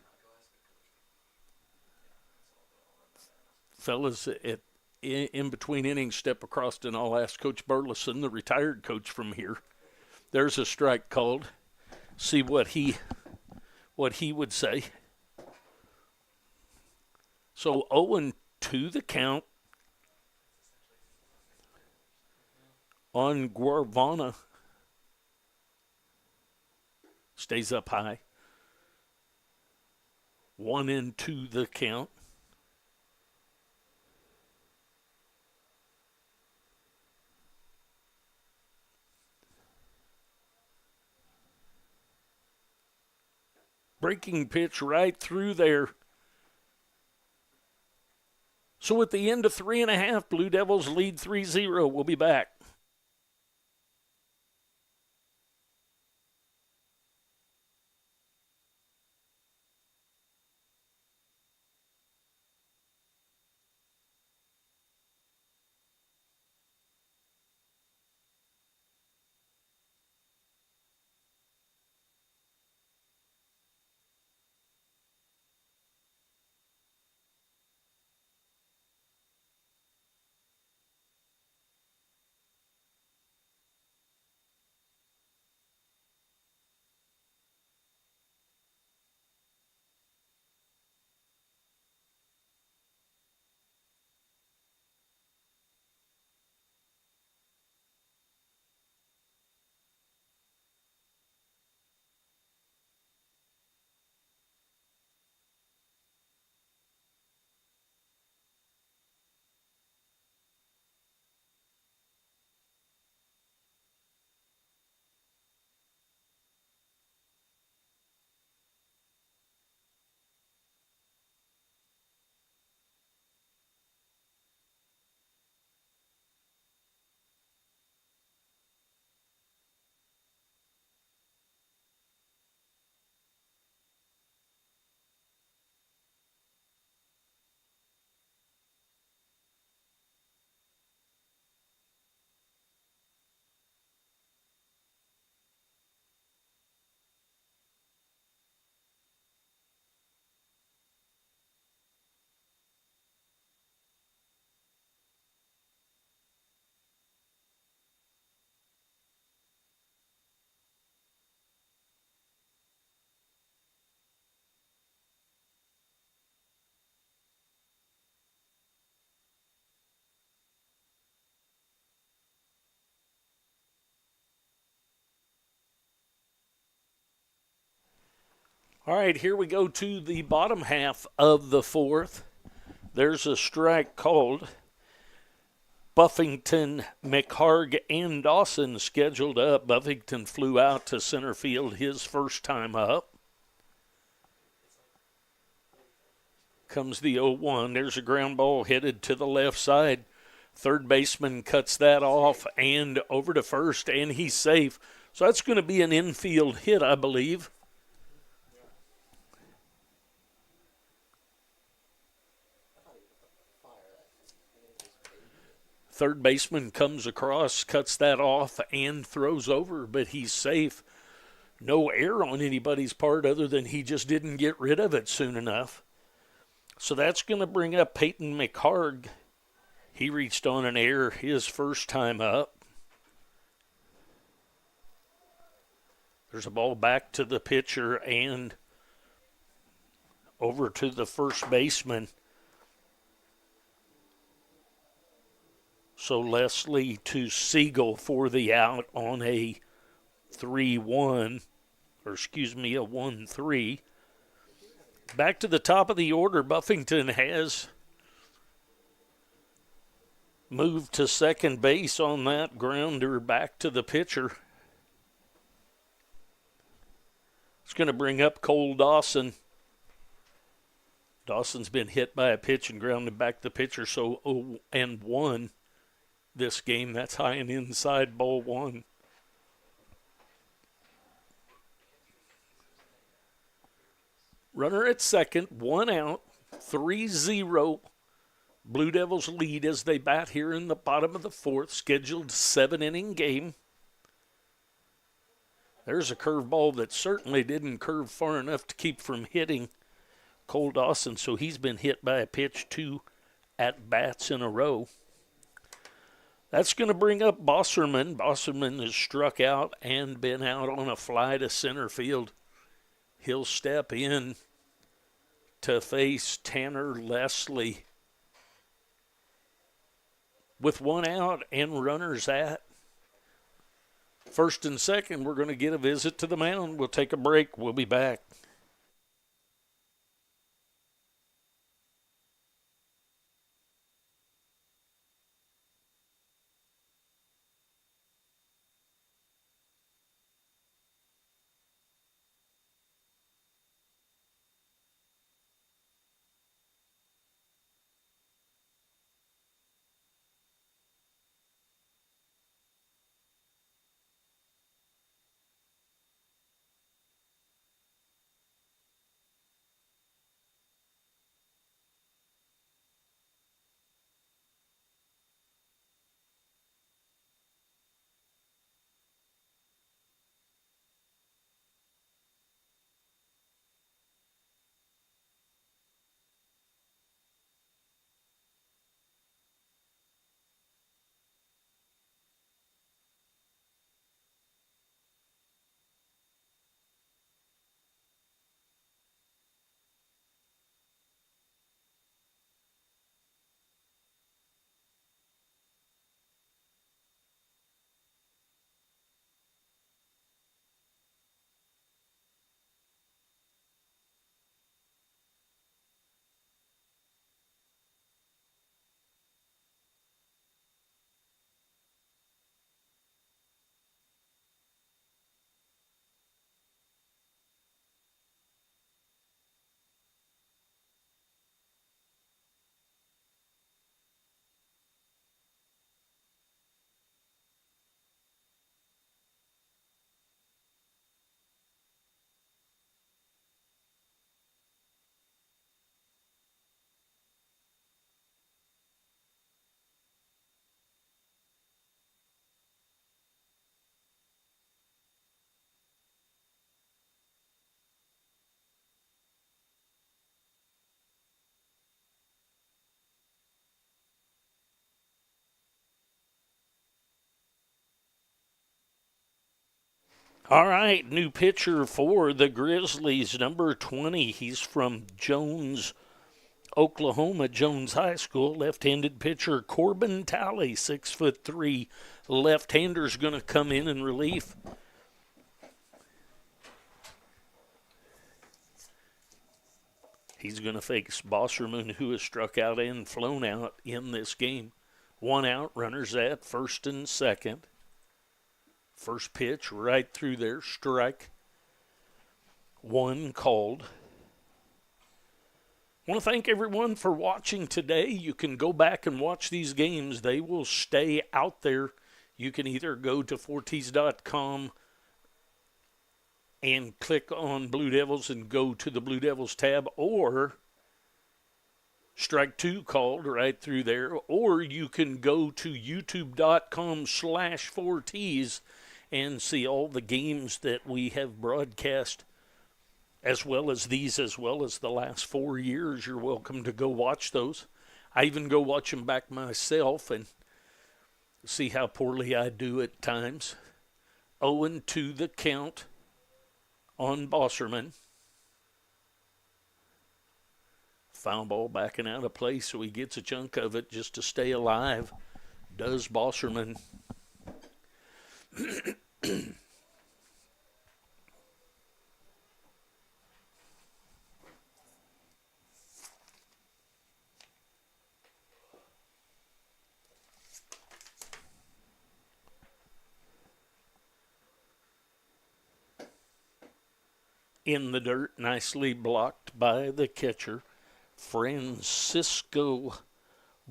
Fellas, in between innings, step across and I'll ask Coach Burleson, the retired coach from here. There's a strike called. See what he would say. So 0-2 the count on Guavana. Stays up high. 1-2 the count. Breaking pitch right through there. So at the end of 3.5, Blue Devils lead 3-0. We'll be back. All right, here we go to the bottom half of the 4th. There's a strike called. Buffington, McHarg, and Dawson scheduled up. Buffington flew out to center field his first time up. Comes the 0-1. There's a ground ball headed to the left side. Third baseman cuts that off and over to first, and he's safe. So that's going to be an infield hit, I believe. Third baseman comes across, cuts that off, and throws over, but he's safe. No error on anybody's part other than he just didn't get rid of it soon enough. So that's going to bring up Peyton McHarg. He reached on an error his first time up. There's a ball back to the pitcher and over to the first baseman. So Leslie to Siegel for the out on a 3-1, or excuse me, a 1-3. Back to the top of the order, Buffington has moved to second base on that grounder back to the pitcher. It's going to bring up Cole Dawson. Dawson's been hit by a pitch and grounded back to the pitcher, so 0-1 this game. That's high and inside, ball one. Runner at second, one out, 3-0. Blue Devils lead as they bat here in the bottom of the fourth, scheduled 7-inning game. There's a curveball that certainly didn't curve far enough to keep from hitting Cole Dawson, so he's been hit by a pitch 2 at-bats in a row. That's going to bring up Bosserman. Bosserman has struck out and been out on a fly to center field. He'll step in to face Tanner Leslie. With one out and runners at first and second, we're going to get a visit to the mound. We'll take a break. We'll be back. All right, new pitcher for the Grizzlies, number 20. He's from Jones, Oklahoma, Jones High School. Left-handed pitcher Corbin Talley, 6'3". Left-hander's going to come in relief. He's going to face Bosserman, who has struck out and flown out in this game. One out, runners at first and second. First pitch right through there, strike one called. I want to thank everyone for watching today. You can go back and watch these games. They will stay out there. You can either go to forties.com and click on Blue Devils and go to the Blue Devils tab, or Strike two called right through there, or you can go to youtube.com/4Ts and see all the games that we have broadcast, as well as these, as well as the last 4 years. You're welcome to go watch those. I even go watch them back myself and see how poorly I do at times. 0-2 the count on Bosserman. Foul ball backing out of play, so he gets a chunk of it just to stay alive. Does Bosserman. In the dirt, nicely blocked by the catcher, Francisco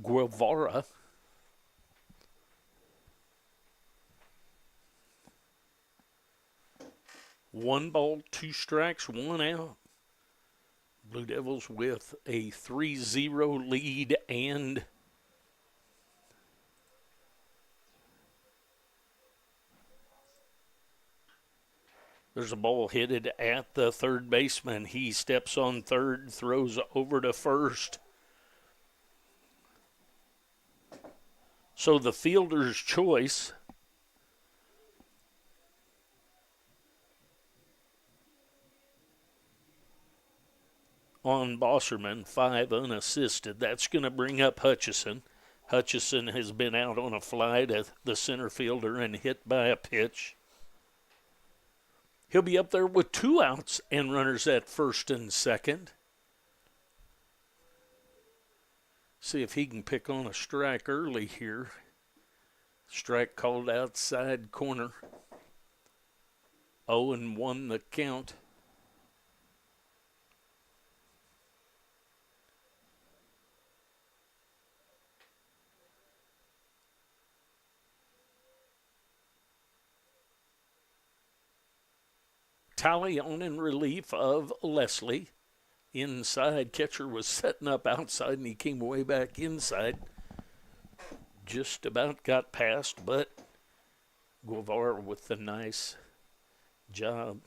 Guevara. One ball, two strikes, one out. Blue Devils with a 3-0 lead, and there's a ball headed at the third baseman. He steps on third, throws over to first. So the fielder's choice on Bosserman, 5 unassisted. That's going to bring up Hutchison. Hutchison has been out on a fly to the center fielder and hit by a pitch. He'll be up there with 2 outs and runners at first and second. See if he can pick on a strike early here. Strike called outside corner. 0-1 the count. Tally on in relief of Leslie. Inside, catcher was setting up outside, and he came way back inside. Just about got past, but Guevara with the nice job.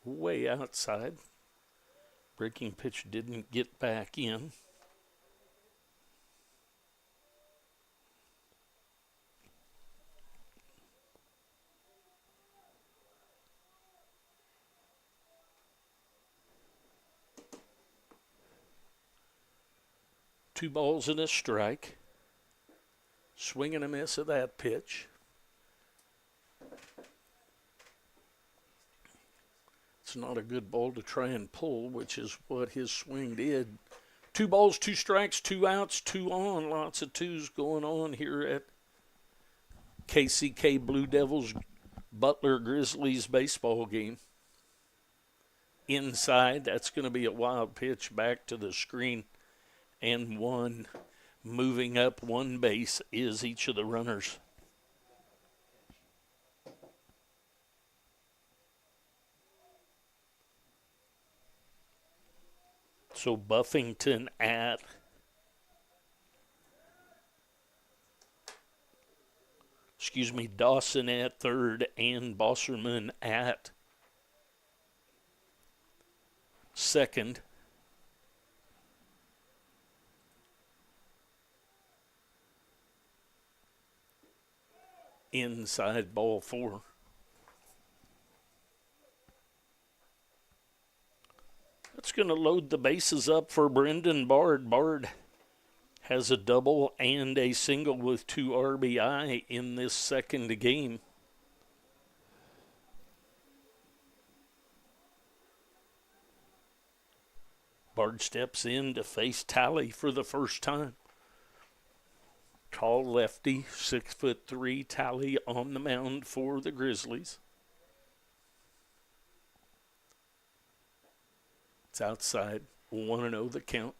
Way outside. Breaking pitch didn't get back in. Two balls and a strike. Swing and a miss of that pitch. It's not a good ball to try and pull, which is what his swing did. 2 balls, 2 strikes, 2 outs, 2 on. Lots of twos going on here at KCK Blue Devils Butler Grizzlies baseball game. Inside, that's going to be a wild pitch back to the screen. And one moving up one base is each of the runners. So Buffington at Dawson at third and Bosserman at second. Inside, ball 4. That's going to load the bases up for Brendan Bard. Bard has a double and a single with 2 RBI in this second game. Bard steps in to face Tally for the first time. Tall lefty, 6'3", Tally on the mound for the Grizzlies. It's outside, 1-0 the count.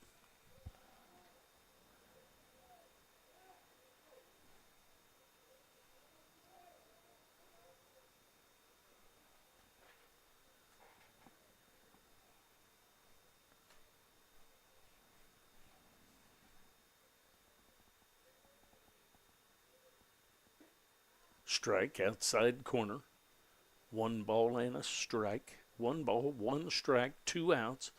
Strike outside corner. 1 ball and a strike. 1 ball, 1 strike, 2 outs.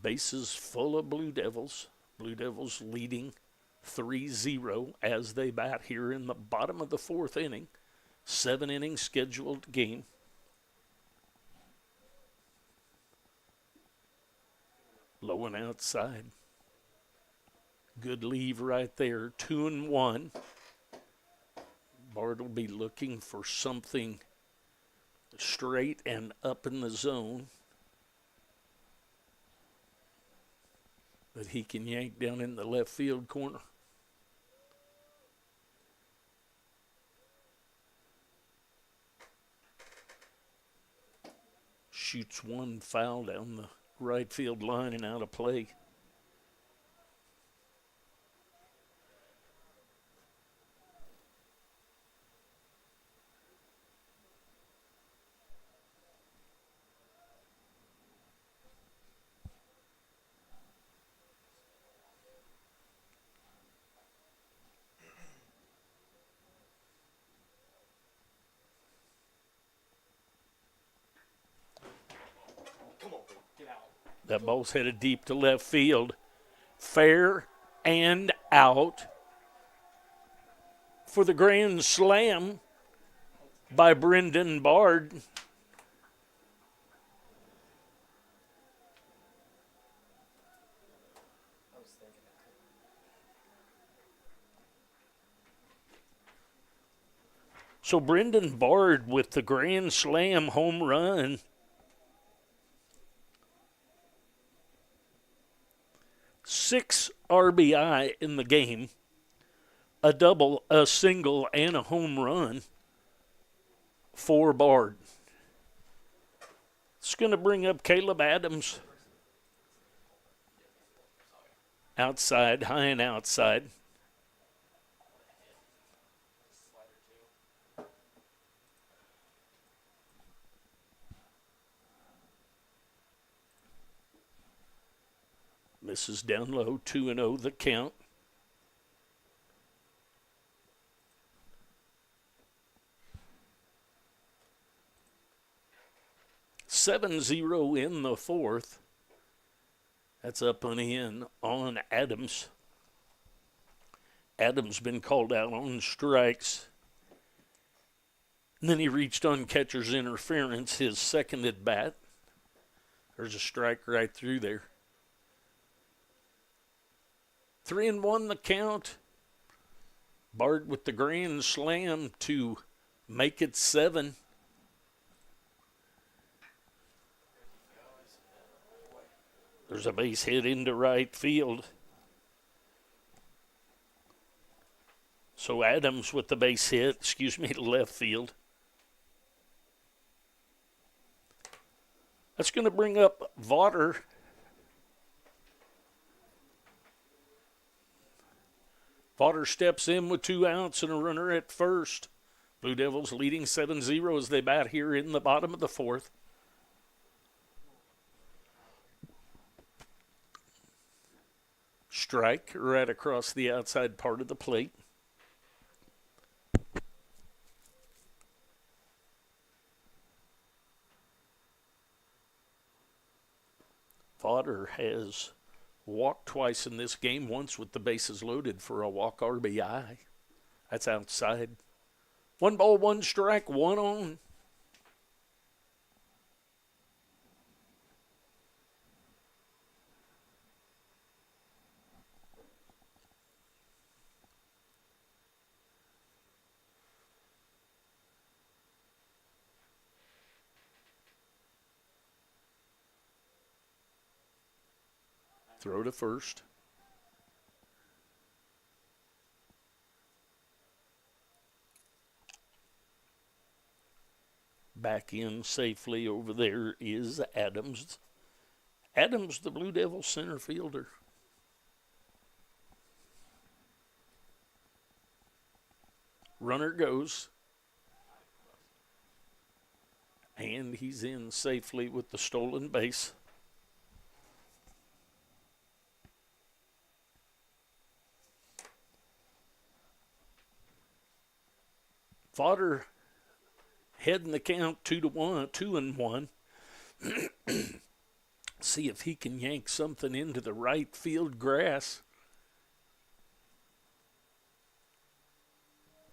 Bases full of Blue Devils. Blue Devils leading 3-0 as they bat here in the bottom of the 4th inning. 7-inning scheduled game. Low and outside. Good leave right there. 2-1. Bard will be looking for something straight and up in the zone that he can yank down in the left field corner. Shoots one foul down the right field line and out of play. Get out. That ball's headed deep to left field. Fair and out for the grand slam by Brendan Bard. I was thinking that. So Brendan Bard with the grand slam home run. Six RBI in the game, a double, a single, and a home run for Bard. It's going to bring up Caleb Adams. Outside, high and outside. Misses down low, 2-0 the count. Seven 0 in the 4th. That's up and in on Adams. Adams been called out on strikes. And then he reached on catcher's interference, his second at bat. There's a strike right through there. 3-1 the count. Bard with the grand slam to make it 7. There's a base hit into right field. So Adams with the base hit, to left field. That's going to bring up Butler. Butler steps in with 2 outs and a runner at first. Blue Devils leading 7-0 as they bat here in the bottom of the 4th. Strike right across the outside part of the plate. Fodder has walked twice in this game, once with the bases loaded for a walk RBI. That's outside. 1 ball, 1 strike, 1 on. Throw to first. Back in safely over there is Adams. Adams, the Blue Devils center fielder. Runner goes. And he's in safely with the stolen base. Fodder heading the count 2-1, 2-1. See if he can yank something into the right field grass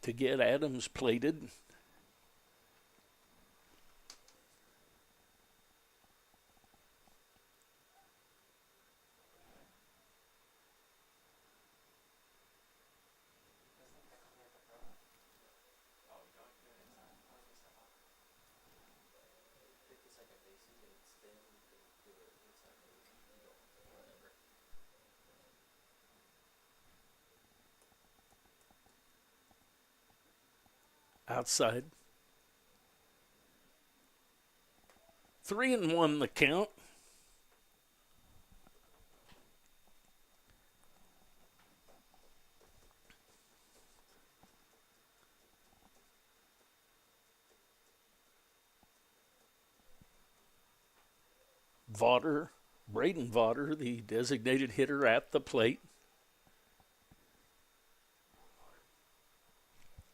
to get Adams plated. Outside. 3-1 the count. Braden Vaughter, the designated hitter at the plate.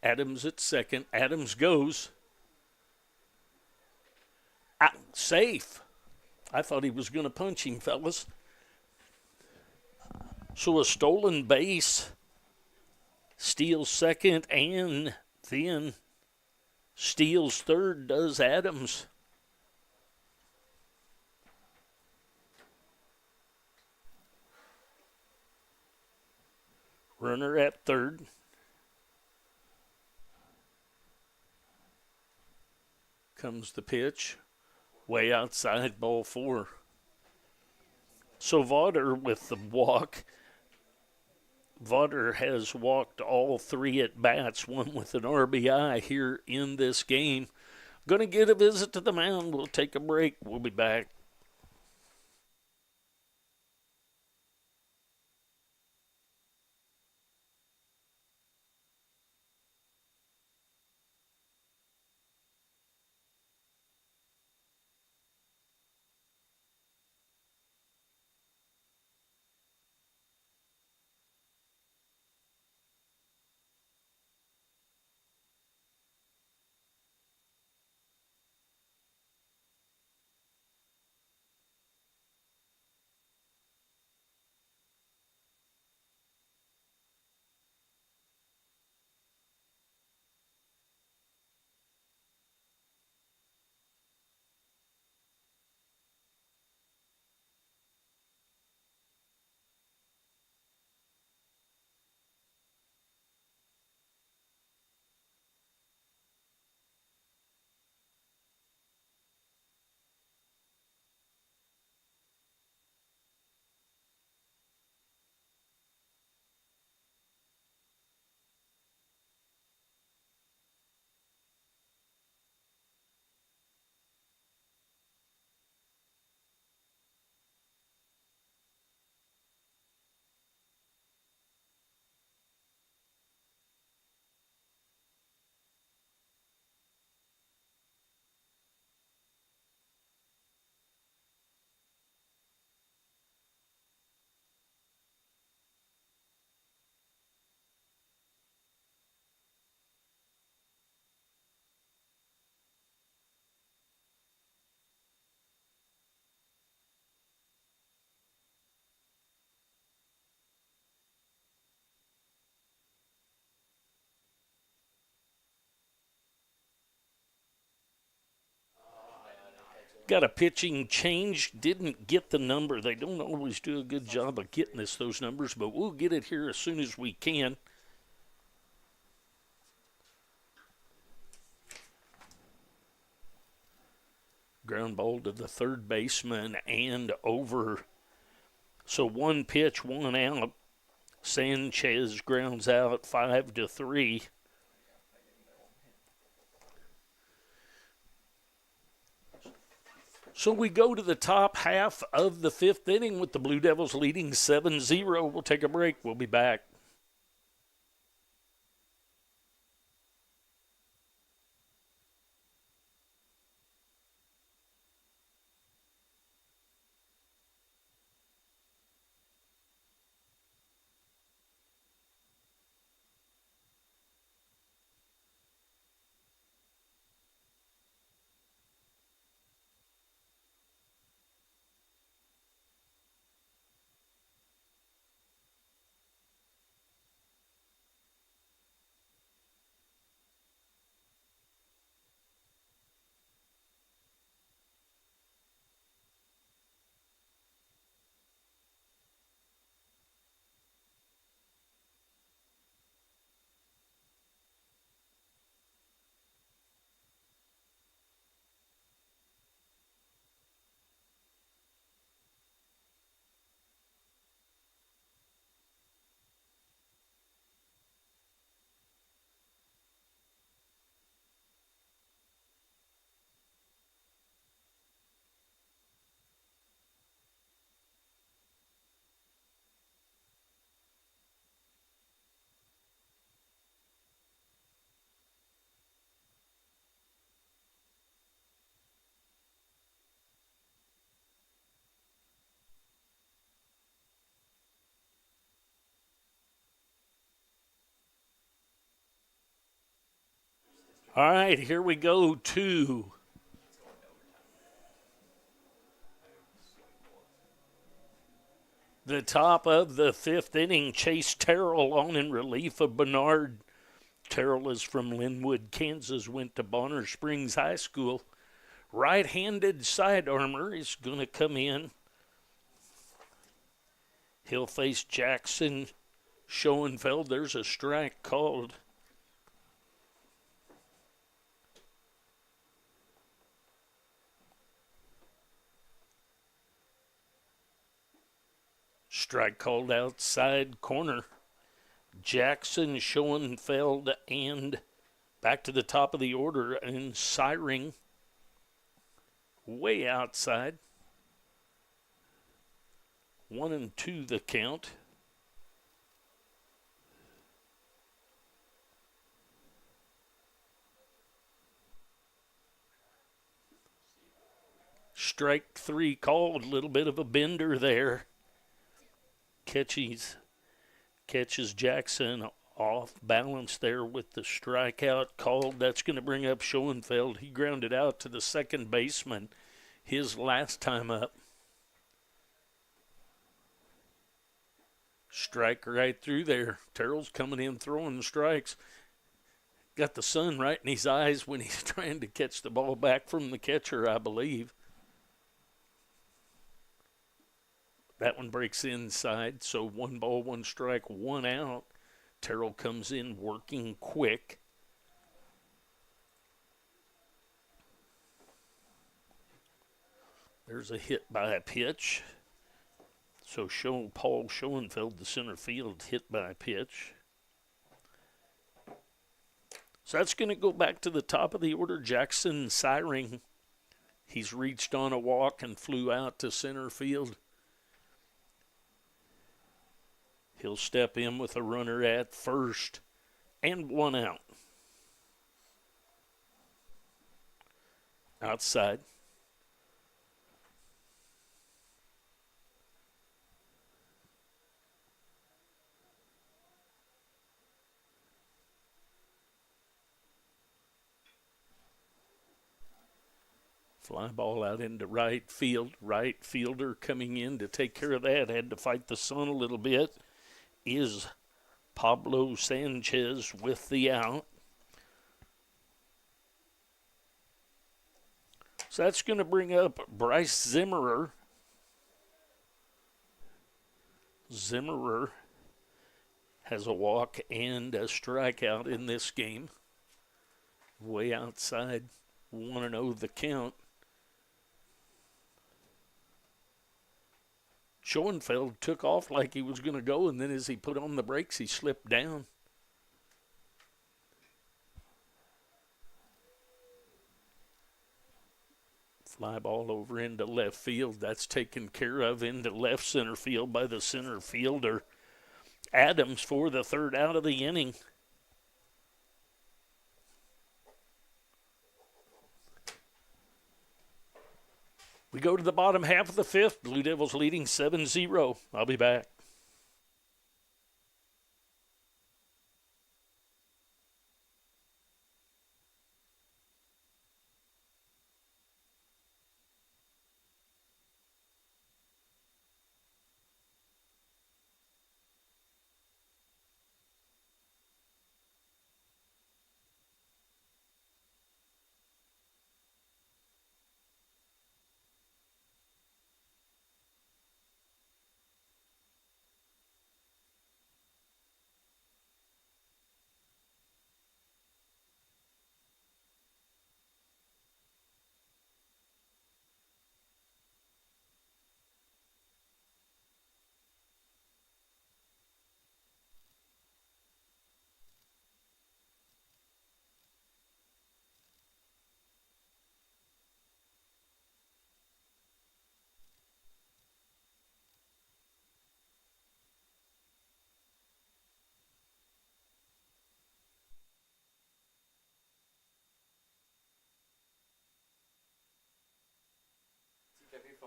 Adams at second. Adams goes. Safe. I thought he was going to punch him, fellas. So a stolen base. Steals second, and then steals third, does Adams. Runner at third. Comes the pitch. Way outside, ball 4. So Vaughter with the walk. Vaughter has walked all 3 at bats, one with an RBI here in this game. Going to get a visit to the mound. We'll take a break. We'll be back. Got a pitching change. Didn't get the number. They don't always do a good job of getting us those numbers, but we'll get it here as soon as we can. Ground ball to the third baseman and over. So 1 pitch, 1 out. Sanchez grounds out 5-3. So we go to the top half of the 5th inning with the Blue Devils leading 7-0. We'll take a break. We'll be back. All right, here we go to the top of the fifth inning. Chase Terrell on in relief of Bernard. Terrell is from Linwood, Kansas, went to Bonner Springs High School. Right-handed side armor is going to come in. He'll face Jackson Schoenfeld. There's a strike called. Strike called outside corner. Jackson Schoenfeld and back to the top of the order and Siring way outside. 1-2 the count. Strike three called. A little bit of a bender there. Catches Jackson off balance there with the strikeout called. That's going to bring up Schoenfeld. He grounded out to the second baseman his last time up. Strike right through there. Terrell's coming in throwing strikes. Got the sun right in his eyes when he's trying to catch the ball back from the catcher, I believe. That one breaks inside, so 1 ball, 1 strike, 1 out. Terrell comes in working quick. There's a hit by a pitch. So Paul Schoenfeld, the center field, hit by a pitch. So that's going to go back to the top of the order. Jackson Siring, he's reached on a walk and flew out to center field. He'll step in with a runner at first and 1 out. Outside. Fly ball out into right field. Right fielder coming in to take care of that. Had to fight the sun a little bit. Is Pablo Sanchez with the out. So that's going to bring up Bryce Zimmerer. Zimmerer has a walk and a strikeout in this game. Way outside, 1-0 the count. Schoenfeld took off like he was going to go, and then as he put on the brakes, he slipped down. Fly ball over into left field. That's taken care of into left center field by the center fielder, Adams, for the third out of the inning. We go to the bottom half of the fifth. Blue Devils leading 7-0. I'll be back.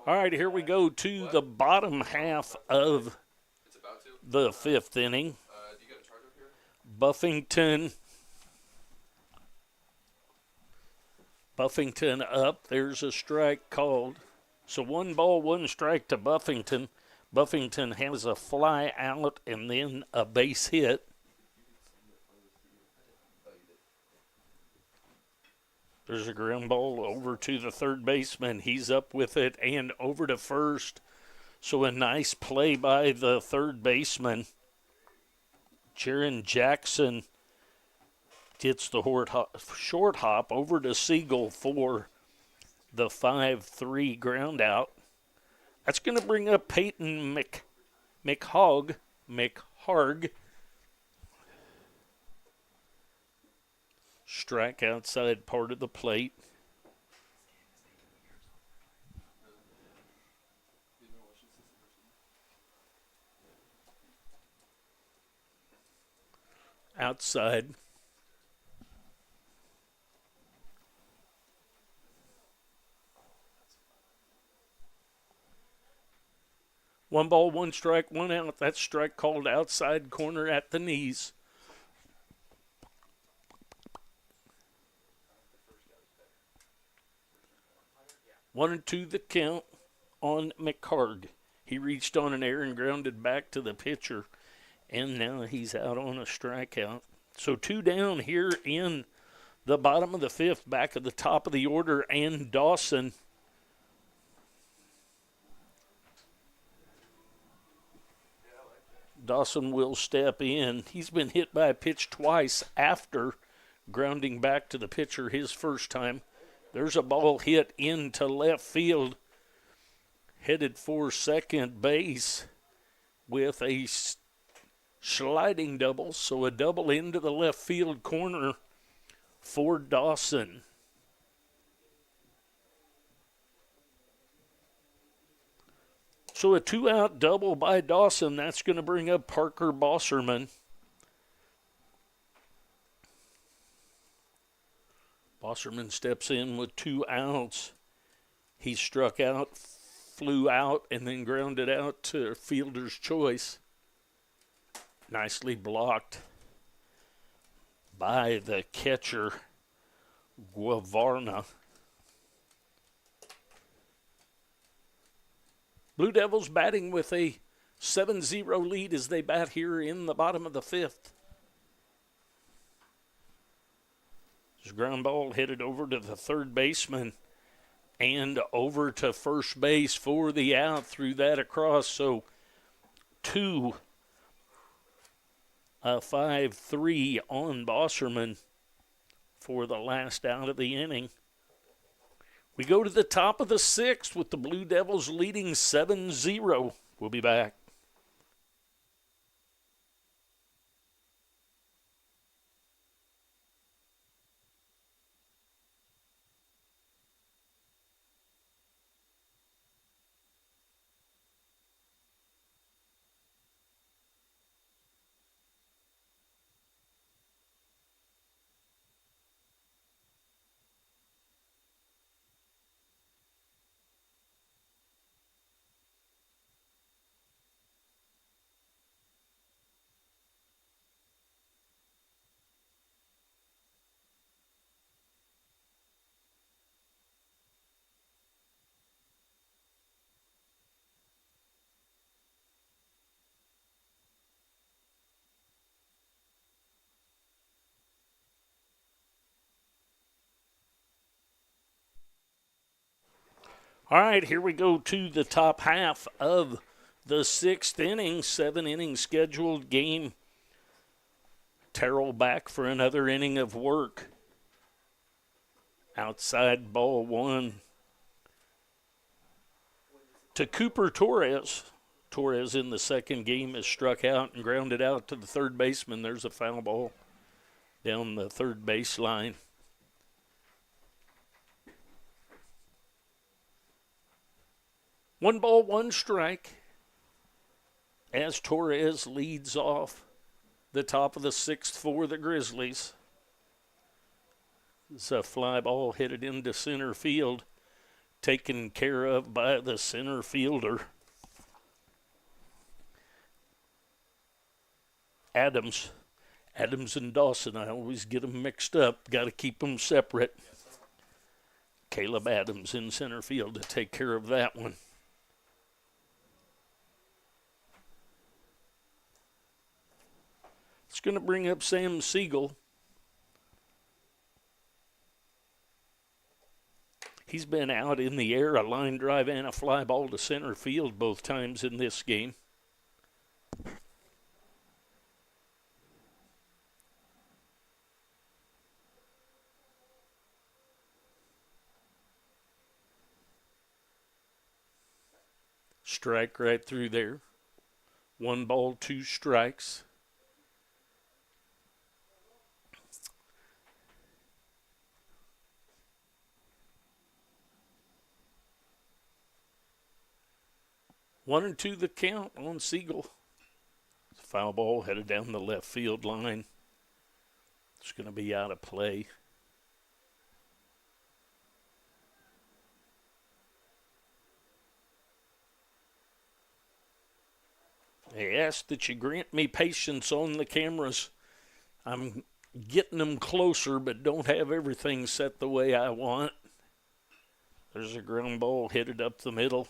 All right, here we go to the bottom half of the fifth inning. Buffington Buffington up. There's a strike called. So 1-1 to Buffington. Buffington has a fly out and then a base hit. There's a ground ball over to the third baseman. He's up with it and over to first. So a nice play by the third baseman. Jaron Jackson gets the short hop over to Siegel for the 5-3 ground out. That's going to bring up Peyton McHarg. Strike outside part of the plate. Outside. One ball, one strike, one out. That strike called outside corner at the knees. One and two the count on McHarg. He reached on an error and grounded back to the pitcher, and now he's out on a strikeout. So 2 down here in the bottom of the 5th, back at the top of the order, and Dawson. Dawson will step in. He's been hit by a pitch twice after grounding back to the pitcher his first time. There's a ball hit into left field, headed for second base with a sliding double. So a double into the left field corner for Dawson. So a 2-out double by Dawson. That's going to bring up Parker Bosserman. Bosserman steps in with 2 outs. He struck out, flew out, and then grounded out to fielder's choice. Nicely blocked by the catcher, Guavarna. Blue Devils batting with a 7-0 lead as they bat here in the bottom of the 5th. This ground ball headed over to the third baseman and over to first base for the out. Threw that across. So 5-3 on Bosserman for the last out of the inning. We go to the top of the 6th with the Blue Devils leading 7-0. We'll be back. All right, here we go to the top half of the 6th inning. 7-inning scheduled game. Terrell back for another inning of work. Outside ball 1 to Cooper Torres. Torres in the second game is struck out and grounded out to the third baseman. There's a foul ball down the third baseline. One ball, one strike as Torres leads off the top of the 6th for the Grizzlies. It's a fly ball headed into center field, taken care of by the center fielder, Adams. Adams and Dawson, I always get them mixed up. Got to keep them separate. Caleb Adams in center field to take care of that one. It's going to bring up Sam Siegel. He's been out in the air, a line drive and a fly ball to center field both times in this game. Strike right through there. 1 ball, 2 strikes. One and 2 the count on Siegel. Foul ball headed down the left field line. It's going to be out of play. I ask that you grant me patience on the cameras. I'm getting them closer, but don't have everything set the way I want. There's a ground ball headed up the middle.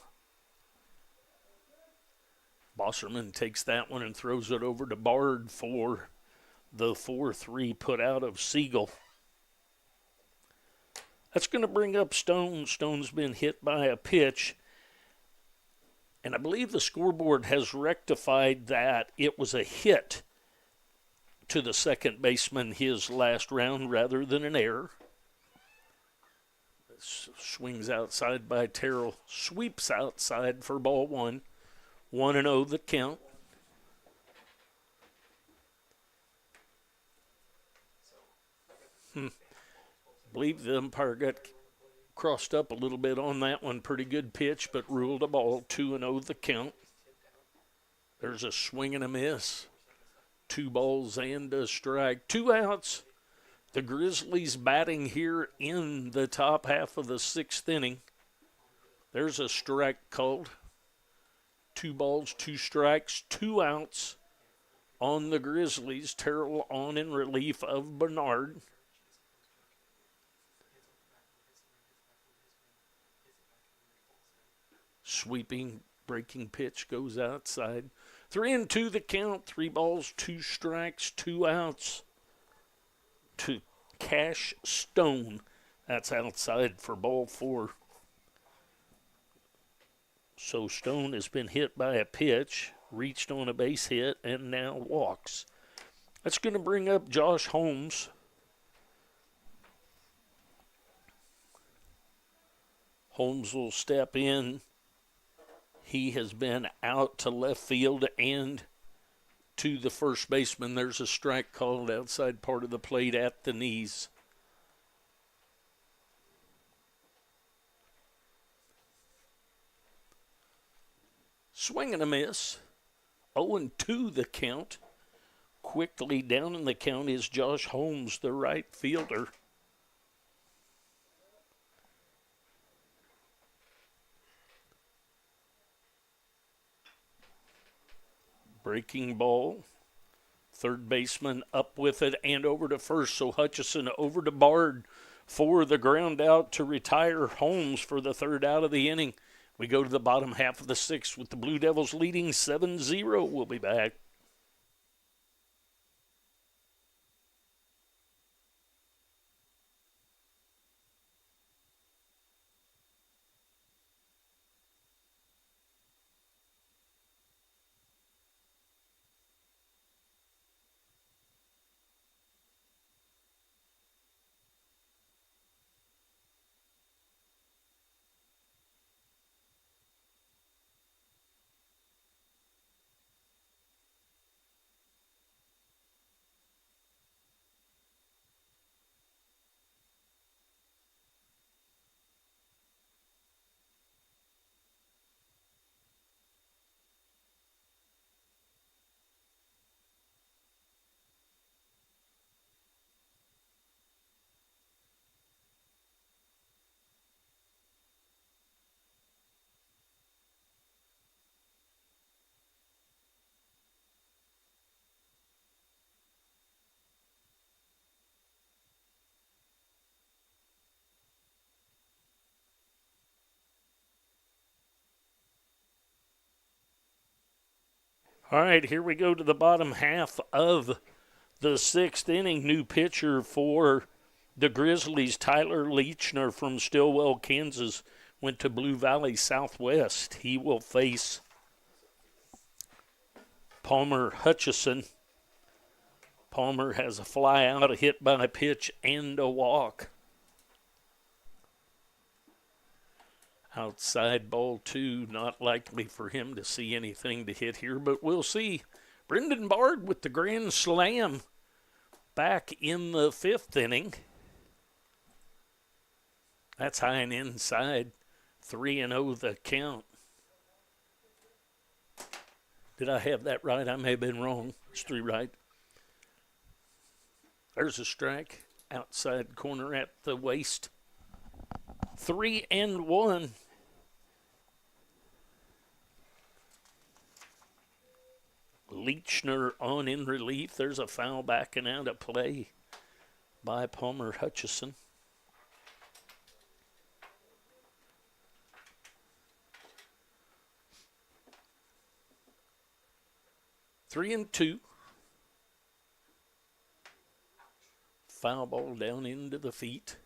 Bosserman takes that one and throws it over to Bard for the 4-3 put out of Siegel. That's going to bring up Stone. Stone's been hit by a pitch. And I believe the scoreboard has rectified that it was a hit to the second baseman his last round rather than an error. Swings outside by Terrell. Sweeps outside for ball 1. 1-0 the count. I believe the umpire got crossed up a little bit on that one. Pretty good pitch, but ruled a ball. 2-0 the count. There's a swing and a miss. 2 balls and a strike. 2 outs. The Grizzlies batting here in the top half of the 6th inning. There's a strike called. 2 balls, 2 strikes, 2 outs on the Grizzlies. Terrell on in relief of Bernard. Sweeping, breaking pitch goes outside. 3-2 the count. 3 balls, 2 strikes, 2 outs to Cash Stone. That's outside for ball 4. So Stone has been hit by a pitch, reached on a base hit, and now walks. That's going to bring up Josh Holmes. Holmes will step in. He has been out to left field and to the first baseman. There's a strike called outside part of the plate at the knees. Swing and a miss. 0-2 the count. Quickly down in the count is Josh Holmes, the right fielder. Breaking ball. Third baseman up with it and over to first. So Hutchison over to Bard for the ground out to retire Holmes for the 3rd out of the inning. We go to the bottom half of the 6th with the Blue Devils leading 7-0. We'll be back. All right, here we go to the bottom half of the sixth inning. New pitcher for the Grizzlies, Tyler Leachner from Stillwell, Kansas, went to Blue Valley Southwest. He will face Palmer Hutchison. Palmer has a fly out, a hit by a pitch, and a walk. Outside ball two, not likely for him to see anything to hit here, but we'll see. Brendan Bard with the grand slam back in the fifth inning. That's high and inside. 3-0 the count. Did I have that right? I may have been wrong. It's 3 right. There's a strike. Outside corner at the waist. 3-1. Leachner on in relief. There's a foul backing out of play by Palmer Hutchison. Three and two. Foul ball down into the feet.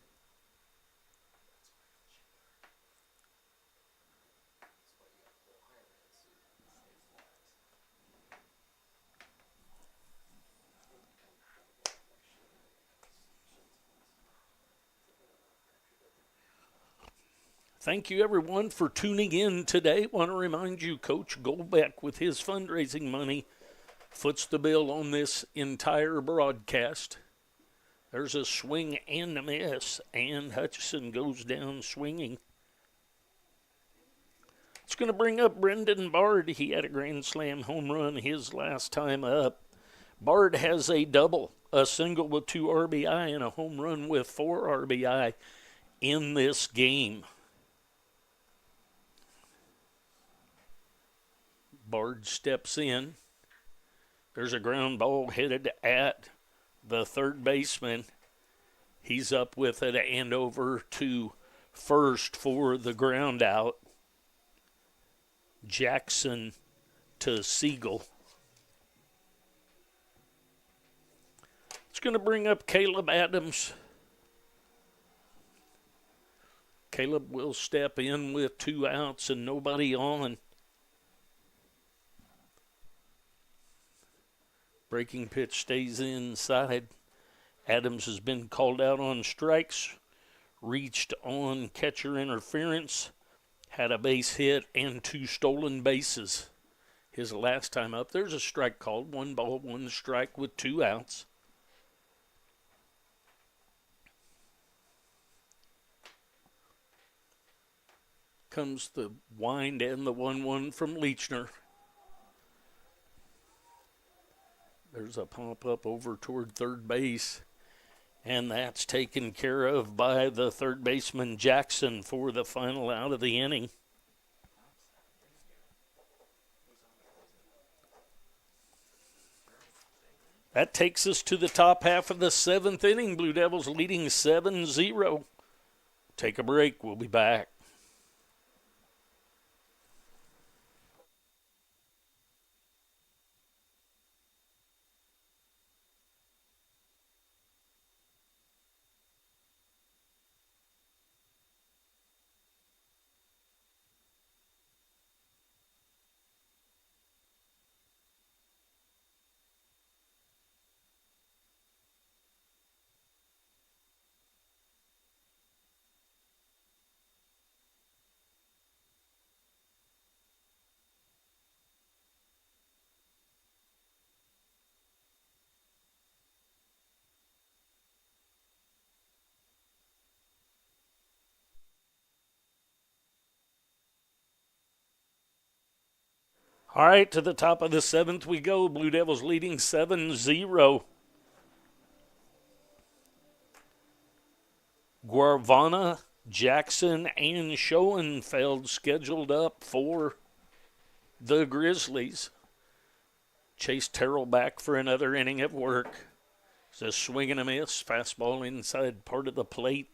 Thank you, everyone, for tuning in today. Want to remind you, Coach Goldbeck, with his fundraising money, foots the bill on this entire broadcast. There's a swing and a miss, and Hutchison goes down swinging. It's going to bring up Brendan Bard. He had a grand slam home run his last time up. Bard has a double, a single with 2 RBI, and a home run with 4 RBI in this game. Bard steps in. There's a ground ball headed at the third baseman. He's up with it and over to first for the ground out. Jackson to Siegel. It's going to bring up Caleb Adams. Caleb will step in with 2 outs and nobody on. Breaking pitch stays inside. Adams has been called out on strikes, reached on catcher interference, had a base hit and 2 stolen bases. His last time up, there's a strike called. 1 ball, 1 strike with 2 outs. Comes the wind and the 1-1 from Leachner. There's a pop up over toward third base, and that's taken care of by the third baseman Jackson for the final out of the inning. That takes us to the top half of the 7th inning. Blue Devils leading 7-0. Take a break. We'll be back. All right, to the top of the 7th we go. Blue Devils leading 7-0. Guarvana, Jackson, and Schoenfeld scheduled up for the Grizzlies. Chase Terrell back for another inning of work. It's a swing and a miss. Fastball inside part of the plate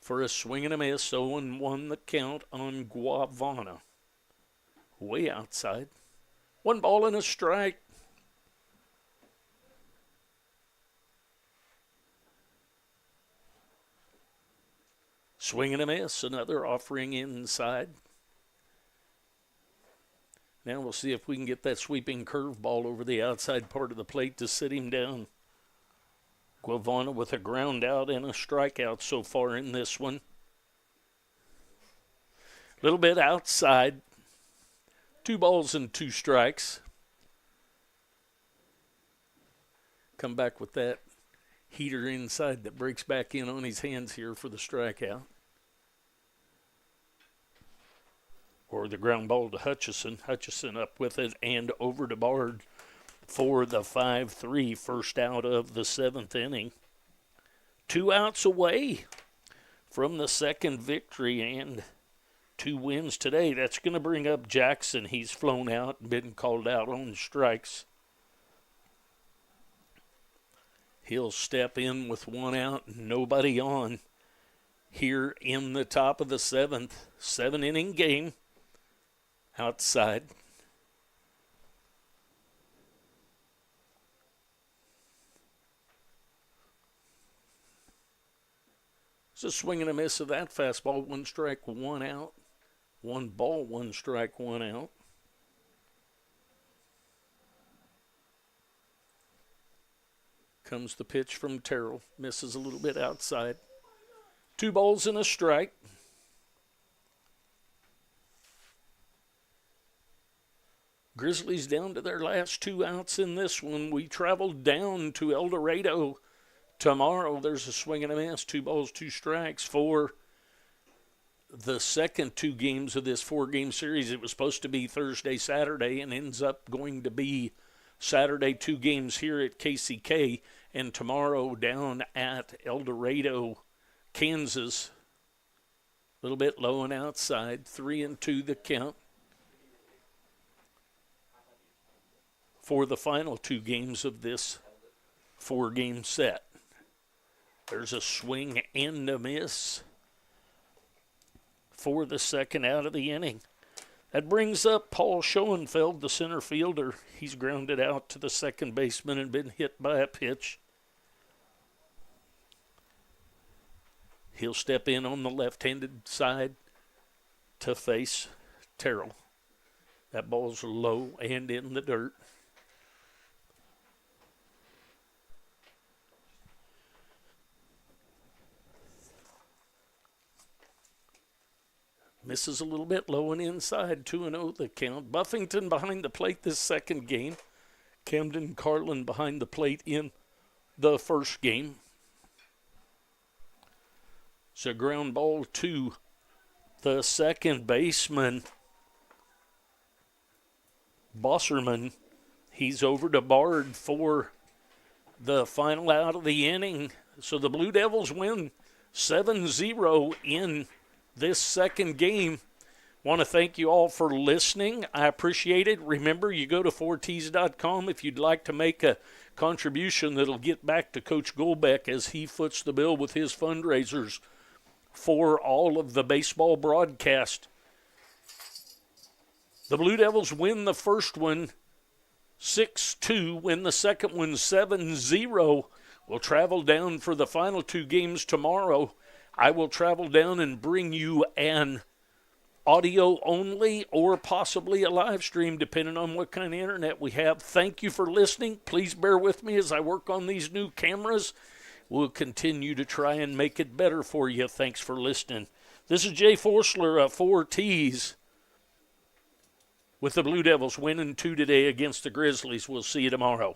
for a swing and a miss. 0-1 the count on Guarvana. Way outside. 1 ball and a strike. Swing and a miss. Another offering inside. Now we'll see if we can get that sweeping curveball over the outside part of the plate to sit him down. Guavana with a ground out and a strikeout so far in this one. A little bit outside. 2 balls and 2 strikes. Come back with that heater inside that breaks back in on his hands here for the strikeout. Or the ground ball to Hutchison. Hutchison up with it and over to Bard for the 5-3, first out of the 7th inning. 2 outs away from the second victory and 2 wins today. That's going to bring up Jackson. He's flown out and been called out on strikes. He'll step in with 1 out and nobody on here in the top of the 7th. 7-inning game outside. It's a swing and a miss of that fastball. 1 strike, 1 out. 1 ball, 1 strike, 1 out. Comes the pitch from Terrell. Misses a little bit outside. 2 balls and a strike. Grizzlies down to their last 2 outs in this one. We traveled down to El Dorado tomorrow. There's a swing and a miss. 2 balls, 2 strikes for the second 2 games of this 4-game series. It was supposed to be Thursday, Saturday, and ends up going to be Saturday 2 games here at KCK and tomorrow down at El Dorado, Kansas. A little bit low and outside. 3-2 the count for the final 2 games of this 4-game set. There's a swing and a miss for the second out of the inning. That brings up Paul Schoenfeld, the center fielder. He's grounded out to the second baseman and been hit by a pitch. He'll step in on the left-handed side to face Terrell. That ball's low and in the dirt. Misses a little bit low and inside. 2-0 the count. Buffington behind the plate this second game. Camden Carlin behind the plate in the first game. It's a ground ball to the second baseman, Bosserman. He's over to Bard for the final out of the inning. So the Blue Devils win 7-0 in this second game. Want to thank you all for listening. I appreciate it. Remember, you go to 4ts.com if you'd like to make a contribution that'll get back to Coach Golbeck as he foots the bill with his fundraisers for all of the baseball broadcast. The Blue Devils win the first one 6-2, win the second one 7-0. We'll travel down for the final 2 games tomorrow. I will travel down and bring you an audio only or possibly a live stream, depending on what kind of internet we have. Thank you for listening. Please bear with me as I work on these new cameras. We'll continue to try and make it better for you. Thanks for listening. This is Jay Forsler of 4Ts with the Blue Devils winning 2 today against the Grizzlies. We'll see you tomorrow.